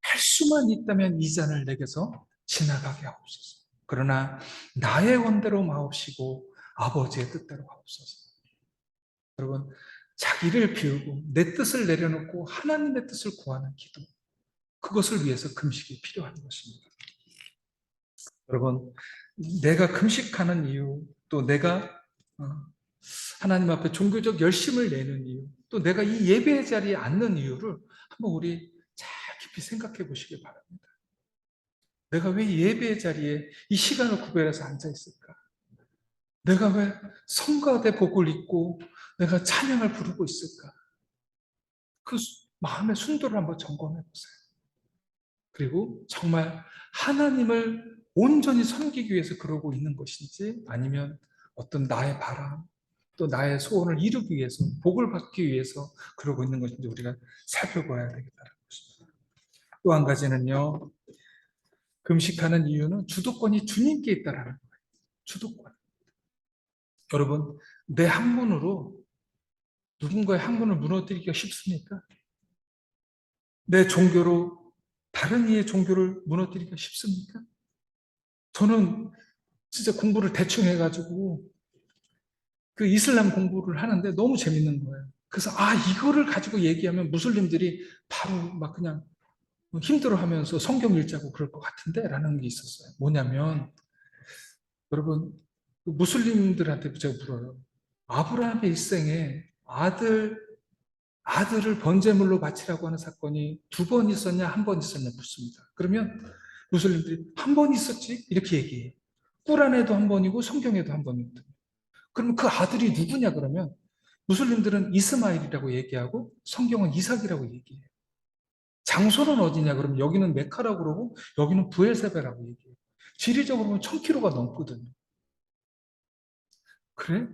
[SPEAKER 2] 할 수만 있다면 이 잔을 내게서 지나가게 하옵소서. 그러나 나의 원대로 마옵시고 아버지의 뜻대로 하옵소서. 여러분, 자기를 비우고 내 뜻을 내려놓고 하나님의 뜻을 구하는 기도, 그것을 위해서 금식이 필요한 것입니다. 여러분, 내가 금식하는 이유, 또 내가 하나님 앞에 종교적 열심을 내는 이유, 또 내가 이 예배의 자리에 앉는 이유를 한번 우리 잘 깊이 생각해 보시기 바랍니다. 내가 왜 예배의 자리에 이 시간을 구별해서 앉아 있을까? 내가 왜 성가대 복을 입고 내가 찬양을 부르고 있을까? 그 마음의 순도를 한번 점검해 보세요. 그리고 정말 하나님을 온전히 섬기기 위해서 그러고 있는 것인지, 아니면 어떤 나의 바람, 또 나의 소원을 이루기 위해서, 복을 받기 위해서 그러고 있는 것인지 우리가 살펴봐야 되겠다는 것입니다. 또 한 가지는요, 금식하는 이유는 주도권이 주님께 있다라는 거예요. 주도권. 여러분, 내 학문으로 누군가의 학문을 무너뜨리기가 쉽습니까? 내 종교로 다른 이의 종교를 무너뜨리기가 쉽습니까? 저는 진짜 공부를 대충 해가지고 그 이슬람 공부를 하는데 너무 재밌는 거예요. 그래서 이거를 가지고 얘기하면 무슬림들이 바로 막 그냥 힘들어하면서 성경 읽자고 그럴 것 같은데 라는 게 있었어요. 뭐냐면 여러분 무슬림들한테 제가 물어요. 아브라함의 일생에 아들을 번제물로 바치라고 하는 사건이 2번 있었냐, 1번 있었냐 묻습니다. 그러면 무슬림들이 1번 있었지? 이렇게 얘기해요. 꾸란에도 1번이고 성경에도 1번이거든요. 그럼 그 아들이 누구냐 그러면 무슬림들은 이스마일이라고 얘기하고 성경은 이삭이라고 얘기해요. 장소는 어디냐 그러면 여기는 메카라고 그러고 여기는 부엘세베라고 얘기해요. 지리적으로 보면 1000km가 넘거든요. 그래?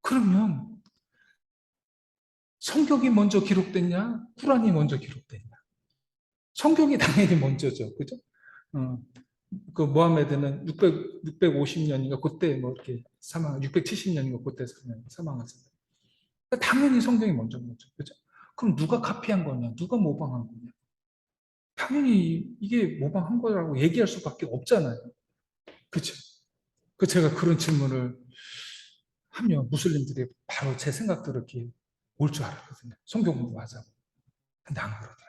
[SPEAKER 2] 그러면 성경이 먼저 기록됐냐? 꾸란이 먼저 기록됐냐? 성경이 당연히 먼저죠. 그죠? 그 모하메드는 650년인가 그때 뭐 이렇게 670년인가 그때 사망하잖아요. 그러니까 당연히 성경이 먼저. 그죠? 그럼 누가 카피한 거냐? 누가 모방한 거냐? 당연히 이게 모방한 거라고 얘기할 수밖에 없잖아요. 그죠? 제가 그런 질문을 하면 무슬림들이 바로 제 생각대로 이렇게 올 줄 알았거든요. 성경 공부하자고. 근데 안 그러더라고요.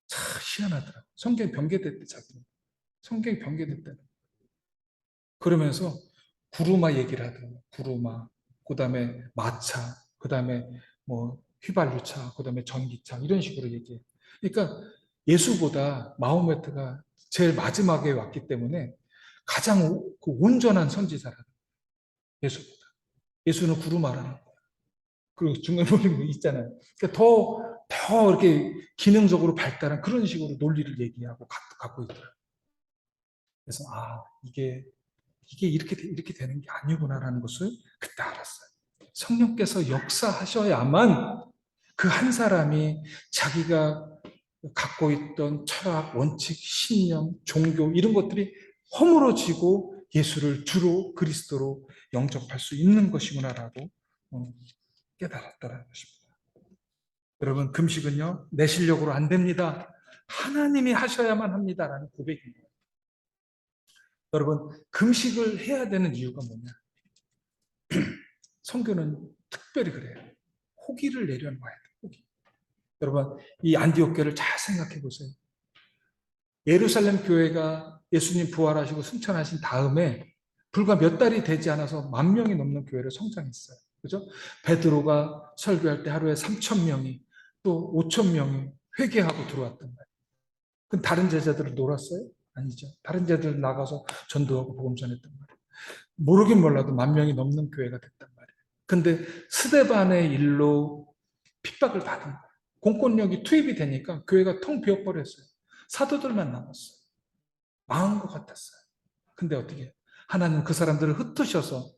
[SPEAKER 2] 참 희한하더라고요. 성경이 변개됐대, 자기는. 성경이 변개됐다는. 그러면서 구루마 얘기를 하더라고요. 구루마, 그 다음에 마차, 그 다음에 뭐 휘발유차, 그 다음에 전기차, 이런 식으로 얘기해요. 그러니까 예수보다 마호메트가 제일 마지막에 왔기 때문에 가장 온전한 선지자라는 예수보다. 예수는 구루마라는 거예요. 그리고 중간에 보면 있잖아요. 그러니까 더 이렇게 기능적으로 발달한 그런 식으로 논리를 얘기하고 갖고 있더라고요. 그래서 이게 이렇게 되는 게 아니구나라는 것을 그때 알았어요. 성령께서 역사하셔야만 그 한 사람이 자기가 갖고 있던 철학, 원칙, 신념, 종교 이런 것들이 허물어지고 예수를 주로 그리스도로 영접할 수 있는 것이구나라고 깨달았다는 것입니다. 여러분, 금식은요, 내 실력으로 안 됩니다. 하나님이 하셔야만 합니다라는 고백입니다. 여러분, 금식을 해야 되는 이유가 뭐냐? 성경은 특별히 그래요. 호기를 내려놓아야 돼요. 호기. 여러분, 이 안디옥 교를 잘 생각해 보세요. 예루살렘 교회가 예수님 부활하시고 승천하신 다음에 불과 몇 달이 되지 않아서 10,000명이 넘는 교회를 성장했어요. 그죠? 베드로가 설교할 때 하루에 3,000명이 또 5,000명이 회개하고 들어왔단 말이에요. 그럼 다른 제자들을 놀았어요? 아니죠. 다른 제자들 나가서 전도하고 복음 전했단 말이에요. 모르긴 몰라도 10,000명이 넘는 교회가 됐단 말이에요. 근데 스데반의 일로 핍박을 받은 거예요. 공권력이 투입이 되니까 교회가 텅 비어버렸어요. 사도들만 남았어요. 망한 것 같았어요. 근데 어떻게 해요? 하나님 그 사람들을 흩으셔서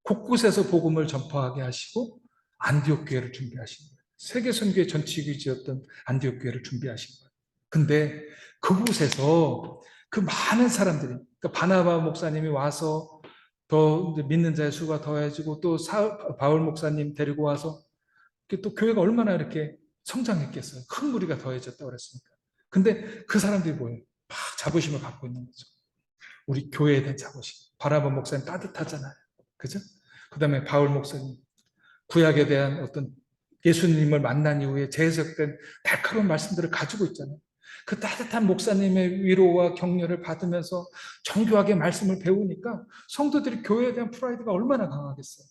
[SPEAKER 2] 곳곳에서 복음을 전파하게 하시고 안디옥 교회를 준비하신 거예요. 세계 선교의 전치기지였던 안디옥 교회를 준비하신 거예요. 근데 그곳에서 그 많은 사람들이, 그러니까 바나바 목사님이 와서 더 믿는 자의 수가 더해지고 또 바울 목사님 데리고 와서 또 교회가 얼마나 이렇게 성장했겠어요. 큰 무리가 더해졌다고 그랬으니까. 근데 그 사람들이 뭐예요? 막 자부심을 갖고 있는 거죠. 우리 교회에 대한 자부심. 바나바 목사님 따뜻하잖아요. 그죠? 그 다음에 바울 목사님. 구약에 대한 어떤 예수님을 만난 이후에 재해석된 날카로운 말씀들을 가지고 있잖아요. 그 따뜻한 목사님의 위로와 격려를 받으면서 정교하게 말씀을 배우니까 성도들이 교회에 대한 프라이드가 얼마나 강하겠어요.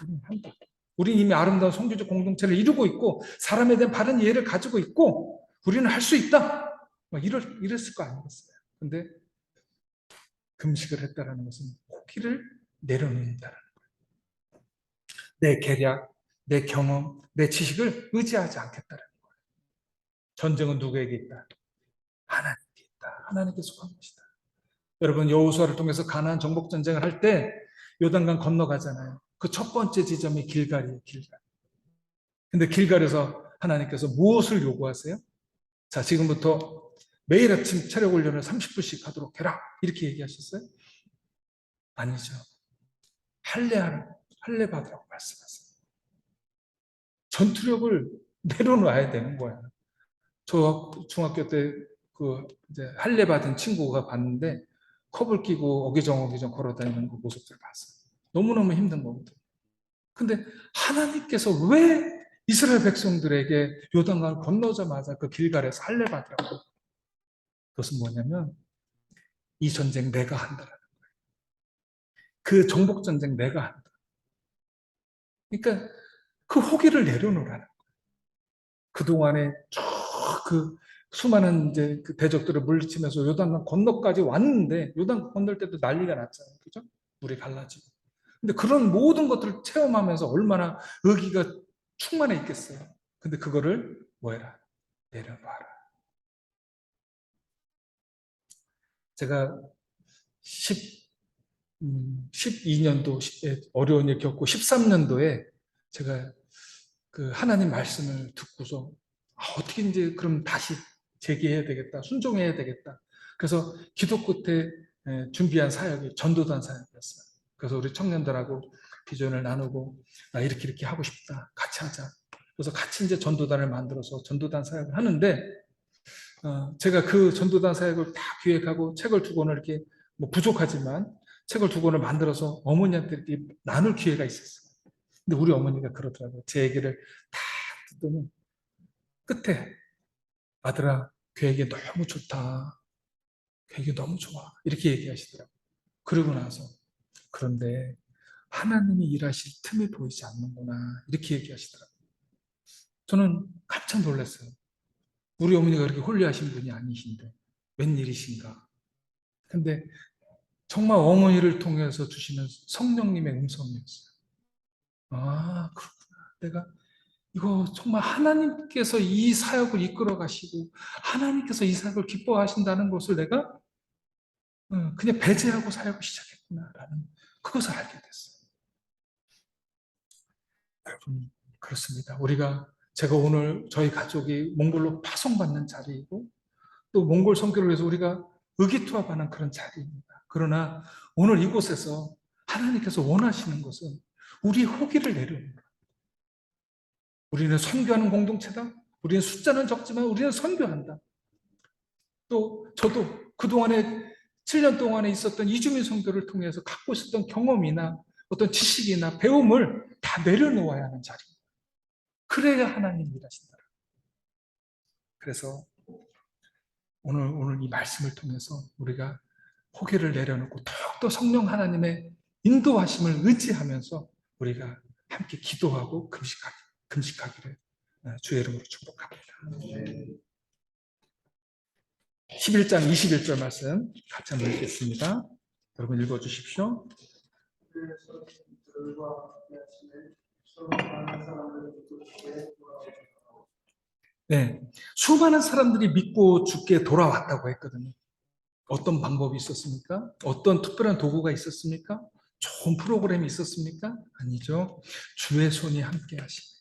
[SPEAKER 2] 우리는 한다. 우리는 이미 아름다운 성교적 공동체를 이루고 있고 사람에 대한 바른 이해를 가지고 있고 우리는 할 수 있다. 이랬을 거 아니겠어요. 근데 금식을 했다라는 것은 포기를 내려놓는다라는 거예요. 내 계략, 내 경험, 내 지식을 의지하지 않겠다라는 거예요. 전쟁은 누구에게 있다? 하나님께 있다. 하나님께 속한 것이다. 여러분 여호수아를 통해서 가나안 정복 전쟁을 할 때 요단강 건너가잖아요. 그 첫 번째 지점이 길갈이에요. 길갈. 근데 길갈에서 하나님께서 무엇을 요구하세요? 자, 지금부터 매일 아침 체력 훈련을 30분씩 하도록 해라. 이렇게 얘기하셨어요? 아니죠. 할례 받으라고 말씀하세요. 전투력을 내려놔야 되는 거야. 저 중학교 때 그 이제 할례 받은 친구가 봤는데 컵을 끼고 어기정 걸어 다니는 그 모습들을 봤어요. 너무너무 힘든 거거든. 근데 하나님께서 왜 이스라엘 백성들에게 요단강을 건너자마자 그 길갈에서 할례 받으라고? 그것은 뭐냐면 이 전쟁 내가 한다. 그 정복 전쟁 내가 한다. 그러니까 그 호기를 내려놓으라는 거예요. 그동안에 쭉 그 수많은 이제 그 대적들을 물리치면서 요단강 건너까지 왔는데 요단 건널 때도 난리가 났잖아요. 그죠? 물이 갈라지고. 근데 그런 모든 것들을 체험하면서 얼마나 의기가 충만해 있겠어요. 근데 그거를 뭐 해라? 내려놔라. 제가 12년도 어려운 일 겪고 13년도에 제가 그 하나님 말씀을 듣고서 어떻게 이제 그럼 다시 재기해야 되겠다. 순종해야 되겠다. 그래서 기도 끝에 준비한 사역이 전도단 사역이었어요. 그래서 우리 청년들하고 비전을 나누고 나 이렇게 하고 싶다. 같이 하자. 그래서 같이 이제 전도단을 만들어서 전도단 사역을 하는데 제가 그 전도단 사역을 다 기획하고 책을 두 권을 이렇게 뭐 부족하지만 책을 두 권을 만들어서 어머니한테 이렇게 나눌 기회가 있었어요. 근데 우리 어머니가 그러더라고요. 제 얘기를 다 듣더니 끝에 아들아 계획이 너무 좋다. 계획이 너무 좋아. 이렇게 얘기하시더라고요. 그러고 나서 그런데 하나님이 일하실 틈이 보이지 않는구나. 이렇게 얘기하시더라고요. 저는 깜짝 놀랐어요. 우리 어머니가 그렇게 홀리하신 분이 아니신데 웬일이신가. 근데 정말 어머니를 통해서 주시는 성령님의 음성이었어요. 아, 그렇구나. 내가 이거 정말 하나님께서 이 사역을 이끌어 가시고 하나님께서 이 사역을 기뻐하신다는 것을 내가 그냥 배제하고 사역을 시작했구나라는 그것을 알게 됐어요. 여러분 그렇습니다. 제가 오늘 저희 가족이 몽골로 파송받는 자리이고 또 몽골 선교를 위해서 우리가 의기투합하는 그런 자리입니다. 그러나 오늘 이곳에서 하나님께서 원하시는 것은 우리 호기를 내려놓는 거예요. 우리는 선교하는 공동체다. 우리는 숫자는 적지만 우리는 선교한다. 또 저도 그동안에 7년 동안에 있었던 이주민 선교를 통해서 갖고 있었던 경험이나 어떤 지식이나 배움을 다 내려놓아야 하는 자리입니다. 그래야 하나님 일하신다. 그래서 오늘 이 말씀을 통해서 우리가 호기를 내려놓고 더욱더 성령 하나님의 인도하심을 의지하면서 우리가 함께 기도하고 금식하기를 주의 이름으로 축복합니다. 11장 21절 말씀 같이 한번 읽겠습니다. 여러분 읽어주십시오. 네, 수많은 사람들이 믿고 주께 돌아왔다고 했거든요. 어떤 방법이 있었습니까? 어떤 특별한 도구가 있었습니까? 좋은 프로그램이 있었습니까? 아니죠. 주의 손이 함께 하시네.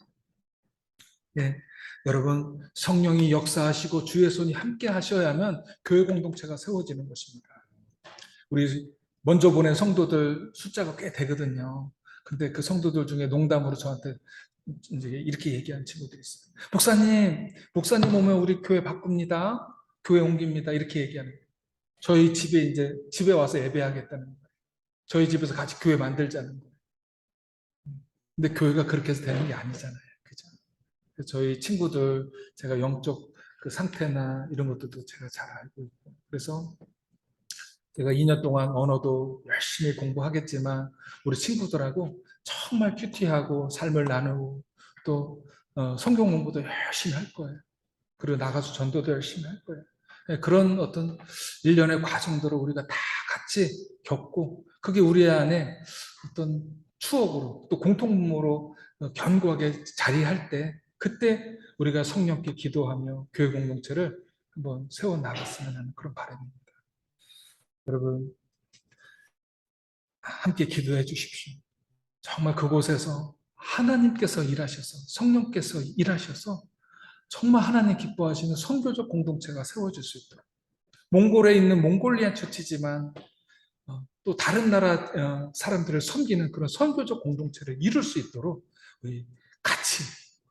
[SPEAKER 2] 예, 여러분 성령이 역사하시고 주의 손이 함께 하셔야만 교회 공동체가 세워지는 것입니다. 우리 먼저 보낸 성도들 숫자가 꽤 되거든요. 근데 그 성도들 중에 농담으로 저한테 이제 이렇게 얘기하는 친구들이 있어요. 목사님 오면 우리 교회 바꿉니다. 교회 옮깁니다. 이렇게 얘기하는 거예요. 저희 집에 이제 집에 와서 예배하겠다는 거예요. 저희 집에서 같이 교회 만들자는 거예요. 근데 교회가 그렇게 해서 되는 게 아니잖아요. 그죠? 저희 친구들 제가 영적 그 상태나 이런 것들도 제가 잘 알고 있고 그래서 제가 2년 동안 언어도 열심히 공부하겠지만 우리 친구들하고 정말 큐티하고 삶을 나누고 또 성경 공부도 열심히 할 거예요. 그리고 나가서 전도도 열심히 할 거예요. 네, 그런 어떤 일련의 과정들을 우리가 다 같이 겪고 그게 우리 안에 어떤 추억으로 또 공통분모로 견고하게 자리할 때 그때 우리가 성령께 기도하며 교회 공동체를 한번 세워 나갔으면 하는 그런 바람입니다. 여러분 함께 기도해 주십시오. 정말 그곳에서 하나님께서 일하셔서 성령께서 일하셔서 정말 하나님 기뻐하시는 선교적 공동체가 세워질 수 있도록, 몽골에 있는 몽골리안 처치지만 또 다른 나라 사람들을 섬기는 그런 선교적 공동체를 이룰 수 있도록 우리 같이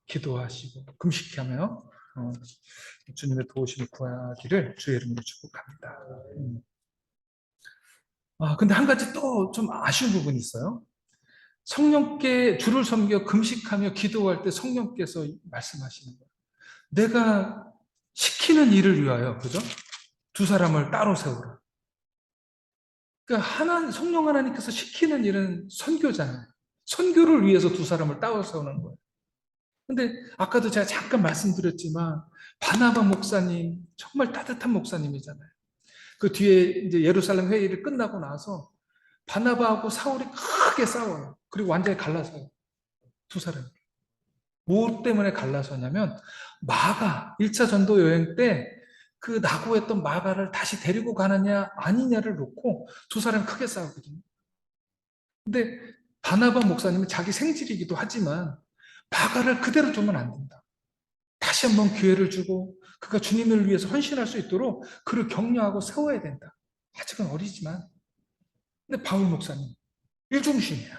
[SPEAKER 2] 기도하시고 금식하며 주님의 도우심을 구하기를 주의 이름으로 축복합니다. 근데 한 가지 또 좀 아쉬운 부분이 있어요. 성령께 주를 섬겨 금식하며 기도할 때 성령께서 말씀하시는 거예요. 내가 시키는 일을 위하여, 그죠? 두 사람을 따로 세우라. 그러니까 성령 하나님께서 시키는 일은 선교잖아요. 선교를 위해서 두 사람을 따로 세우는 거예요. 근데 아까도 제가 잠깐 말씀드렸지만 바나바 목사님 정말 따뜻한 목사님이잖아요. 그 뒤에 이제 예루살렘 회의를 끝나고 나서 바나바하고 사울이 크게 싸워요. 그리고 완전히 갈라서요. 두 사람이. 뭐 때문에 갈라서냐면 마가 1차 전도 여행 때 그 낙오했던 마가를 다시 데리고 가느냐 아니냐를 놓고 두 사람이 크게 싸우거든요. 근데 바나바 목사님은 자기 생질이기도 하지만 마가를 그대로 두면 안 된다. 다시 한번 기회를 주고 그가 주님을 위해서 헌신할 수 있도록 그를 격려하고 세워야 된다. 아직은 어리지만. 근데 바울 목사님 일중심이야.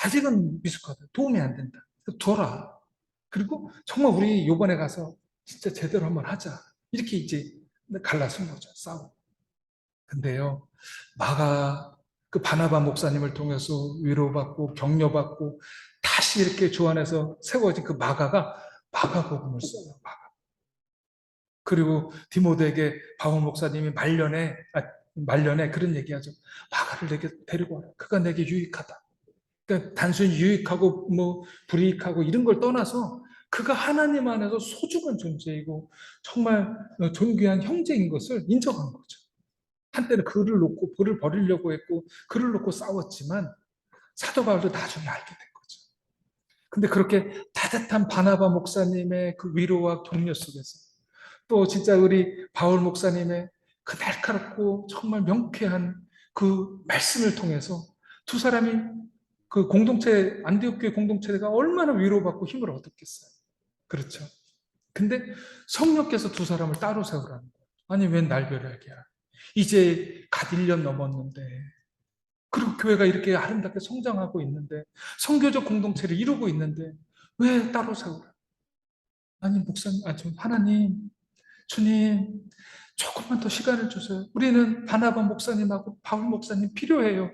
[SPEAKER 2] 아직은 미숙하다. 도움이 안 된다. 둬라. 그리고 정말 우리 이번에 가서 진짜 제대로 한번 하자. 이렇게 이제 갈라선 거죠. 싸우고. 근데요, 마가 그 바나바 목사님을 통해서 위로받고 격려받고 다시 이렇게 주 안에서 세워진 그 마가가 마가복음을 써요. 마가. 그리고 디모데에게 바울 목사님이 말년에 그런 얘기하죠. 마가를 내게 데리고 와라. 그가 내게 유익하다. 그러니까 단순히 유익하고 뭐 불이익하고 이런 걸 떠나서 그가 하나님 안에서 소중한 존재이고 정말 존귀한 형제인 것을 인정한 거죠. 한때는 그를 버리려고 했고 그를 놓고 싸웠지만 사도 바울도 나중에 알게 된 거죠. 근데 그렇게 따뜻한 바나바 목사님의 그 위로와 격려 속에서 또 진짜 우리 바울 목사님의 그 날카롭고 정말 명쾌한 그 말씀을 통해서 두 사람이 그 공동체, 안디옥 교회 공동체가 얼마나 위로받고 힘을 얻었겠어요. 그렇죠. 근데 성령께서 두 사람을 따로 세우라는 거예요. 아니, 웬 날별하게야. 이제 갓 1년 넘었는데, 그리고 교회가 이렇게 아름답게 성장하고 있는데, 성교적 공동체를 이루고 있는데, 왜 따로 세우라? 아니, 목사님, 하나님, 주님, 조금만 더 시간을 주세요. 우리는 바나바 목사님하고 바울 목사님 필요해요.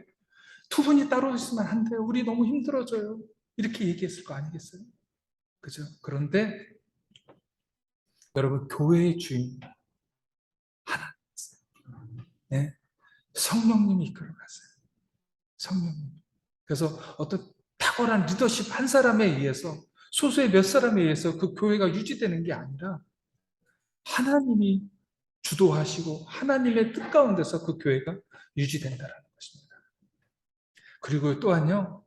[SPEAKER 2] 두 분이 따로 있으면 안 돼요. 우리 너무 힘들어져요. 이렇게 얘기했을 거 아니겠어요? 그죠? 그런데 여러분, 교회의 주인 하나 있어요. 네? 성령님이 이끌어가세요. 성령님. 그래서 어떤 탁월한 리더십 한 사람에 의해서, 소수의 몇 사람에 의해서 그 교회가 유지되는 게 아니라 하나님이 주도하시고 하나님의 뜻 가운데서 그 교회가 유지된다는 것입니다. 그리고 또한요,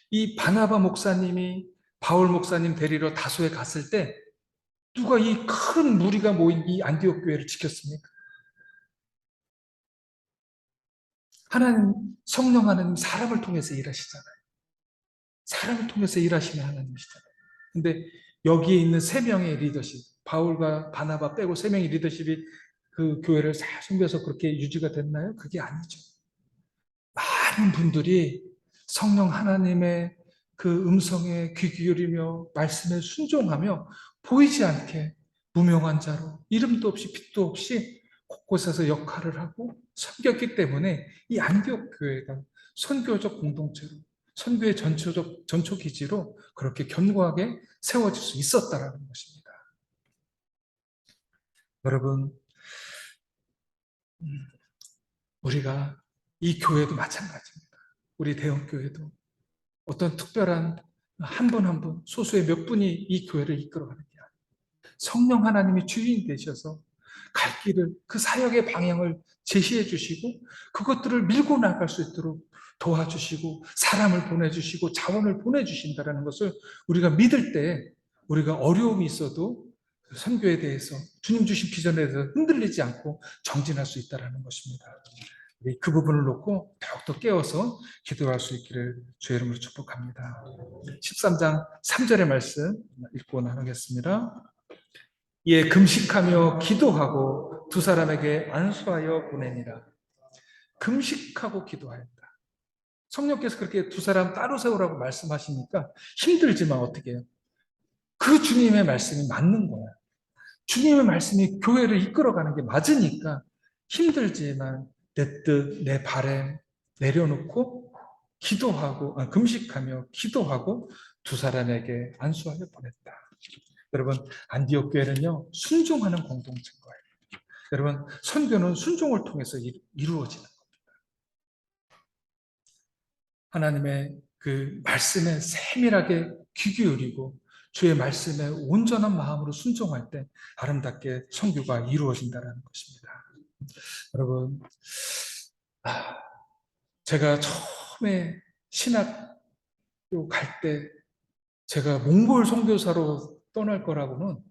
[SPEAKER 2] 이 바나바 목사님이 바울 목사님 데리러 다소에 갔을 때 누가 이 큰 무리가 모인 이 안디옥 교회를 지켰습니까? 하나님, 성령 하나님 사람을 통해서 일하시잖아요. 사람을 통해서 일하시는 하나님이시잖아요. 근데 여기에 있는 세 명의 리더십, 바울과 바나바 빼고 세 명의 리더십이 그 교회를 잘 섬겨서 그렇게 유지가 됐나요? 그게 아니죠. 많은 분들이 성령 하나님의 그 음성에 귀 기울이며 말씀에 순종하며 보이지 않게 무명한 자로 이름도 없이 빛도 없이 곳곳에서 역할을 하고 섬겼기 때문에 이 안디옥 교회가 선교적 공동체로, 선교의 전초 기지로 그렇게 견고하게 세워질 수 있었다라는 것입니다. 여러분, 우리가 이 교회도 마찬가지입니다. 우리 대형 교회도 어떤 특별한 한 분 한 분, 소수의 몇 분이 이 교회를 이끌어가는 게 아니에요. 성령 하나님이 주인 되셔서 갈 길을, 그 사역의 방향을 제시해 주시고 그것들을 밀고 나갈 수 있도록 도와주시고 사람을 보내주시고 자원을 보내주신다는 것을 우리가 믿을 때 우리가 어려움이 있어도 선교에 대해서 주님 주신 비전에 대해서 흔들리지 않고 정진할 수 있다는 것입니다. 우리 그 부분을 놓고 더욱더 깨워서 기도할 수 있기를 주의 이름으로 축복합니다. 13장 3절의 말씀 읽고 나누겠습니다. 예, 금식하며 기도하고 두 사람에게 안수하여 보내니라. 금식하고 기도하였다. 성령께서 그렇게 두 사람 따로 세우라고 말씀하시니까 힘들지만 어떻게 해요? 그 주님의 말씀이 맞는 거야. 주님의 말씀이 교회를 이끌어가는 게 맞으니까 힘들지만 내 뜻, 내 바람 내려놓고 기도하고 금식하며 기도하고 두 사람에게 안수하여 보냈다. 여러분, 안디옥 교회는요 순종하는 공동체인 거예요. 여러분, 선교는 순종을 통해서 이루어지는 겁니다. 하나님의 그 말씀에 세밀하게 귀 기울이고 주의 말씀에 온전한 마음으로 순종할 때 아름답게 선교가 이루어진다는 것입니다. 여러분, 제가 처음에 신학교 갈 때 제가 몽골 선교사로 떠날 거라고는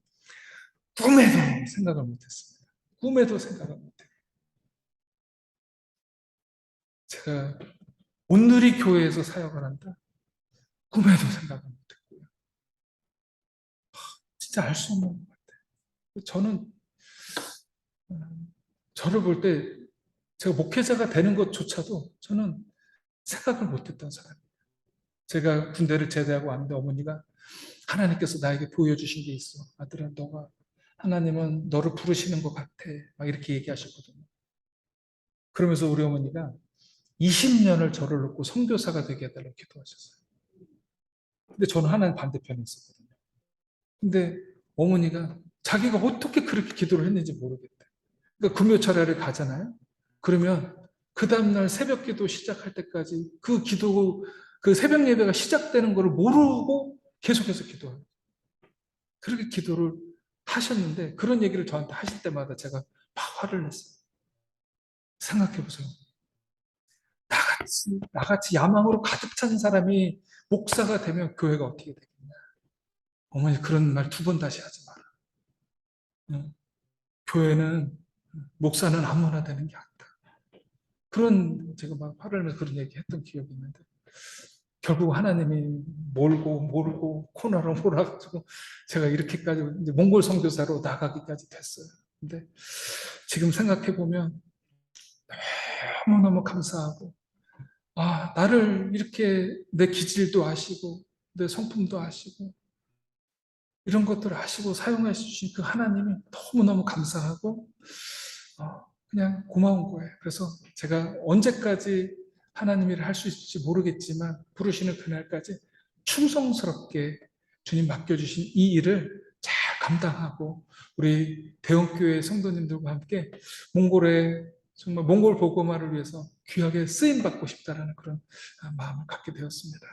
[SPEAKER 2] 꿈에도 생각을 못했습니다. 꿈에도 생각을 못해요. 제가 온누리 교회에서 사역을 한다? 꿈에도 생각을 못했고요. 진짜 알 수 없는 것 같아요. 저는 저를 볼 때 제가 목회자가 되는 것조차도 저는 생각을 못했던 사람이에요. 제가 군대를 제대하고 왔는데 어머니가 하나님께서 나에게 보여주신 게 있어. 아들아, 너가 하나님은 너를 부르시는 것 같아. 막 이렇게 얘기하셨거든요. 그러면서 우리 어머니가 20년을 저를 놓고 선교사가 되게 해달라고 기도하셨어요. 근데 저는 하나님 반대편에 있었거든요. 근데 어머니가 자기가 어떻게 그렇게 기도를 했는지 모르겠대. 그러니까 금요철야를 가잖아요. 그러면 그 다음날 새벽 기도 시작할 때까지 그 기도, 그 새벽 예배가 시작되는 것을 모르고 계속해서 기도해요. 그렇게 기도를 하셨는데 그런 얘기를 저한테 하실 때마다 제가 막 화를 냈어요. 생각해 보세요. 나같이 야망으로 가득 찬 사람이 목사가 되면 교회가 어떻게 되겠냐. 어머니 그런 말 두 번 다시 하지 마라. 응? 교회는 목사는 아무나 되는 게 아니다. 그런 제가 막 화를 내서 그런 얘기 했던 기억이 있는데 결국 하나님이 몰고 코너로 몰아가지고 제가 이렇게까지 이제 몽골 선교사로 나가기까지 됐어요. 근데 지금 생각해 보면 너무너무 감사하고 나를 이렇게 내 기질도 아시고 내 성품도 아시고 이런 것들을 아시고 사용해 주신 그 하나님이 너무너무 감사하고 그냥 고마운 거예요. 그래서 제가 언제까지 하나님 일을 할 수 있을지 모르겠지만 부르시는 그날까지 충성스럽게 주님 맡겨주신 이 일을 잘 감당하고 우리 대형교회 성도님들과 함께 몽골에 정말 몽골 복음화를 위해서 귀하게 쓰임받고 싶다라는 그런 마음을 갖게 되었습니다.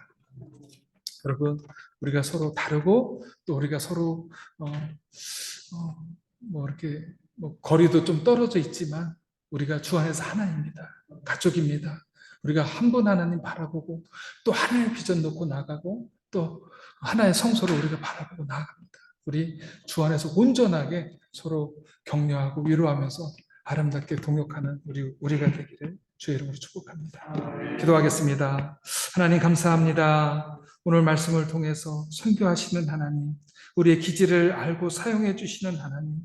[SPEAKER 2] 여러분, 우리가 서로 다르고 또 우리가 서로 이렇게 거리도 좀 떨어져 있지만 우리가 주 안에서 하나입니다. 가족입니다. 우리가 한 분 하나님 바라보고 또 하나의 비전 놓고 나가고 또 하나의 성소를 우리가 바라보고 나아갑니다. 우리 주 안에서 온전하게 서로 격려하고 위로하면서 아름답게 동역하는 우리가 되기를 주의 이름으로 축복합니다. 기도하겠습니다. 하나님 감사합니다. 오늘 말씀을 통해서 선교하시는 하나님, 우리의 기질을 알고 사용해 주시는 하나님,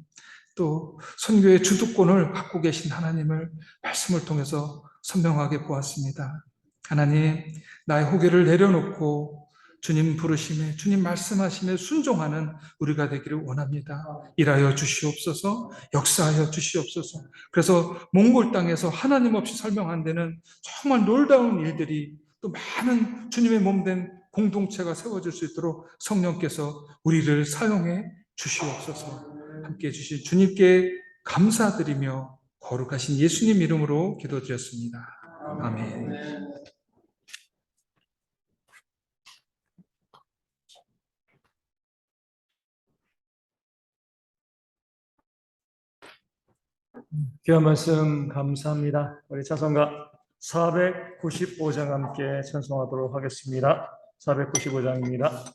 [SPEAKER 2] 또 선교의 주도권을 갖고 계신 하나님을 말씀을 통해서 선명하게 보았습니다. 하나님, 나의 호기를 내려놓고 주님 부르심에, 주님 말씀하심에 순종하는 우리가 되기를 원합니다. 일하여 주시옵소서, 역사하여 주시옵소서. 그래서 몽골 땅에서 하나님 없이 설명 안 되는 정말 놀라운 일들이 또 많은 주님의 몸된 공동체가 세워질 수 있도록 성령께서 우리를 사용해 주시옵소서. 함께해 주신 주님께 감사드리며 거룩하신 예수님 이름으로 기도드렸습니다. 아멘.
[SPEAKER 1] 귀한 말씀 감사합니다. 우리 찬송가 495장 함께 찬송하도록 하겠습니다. 495장입니다.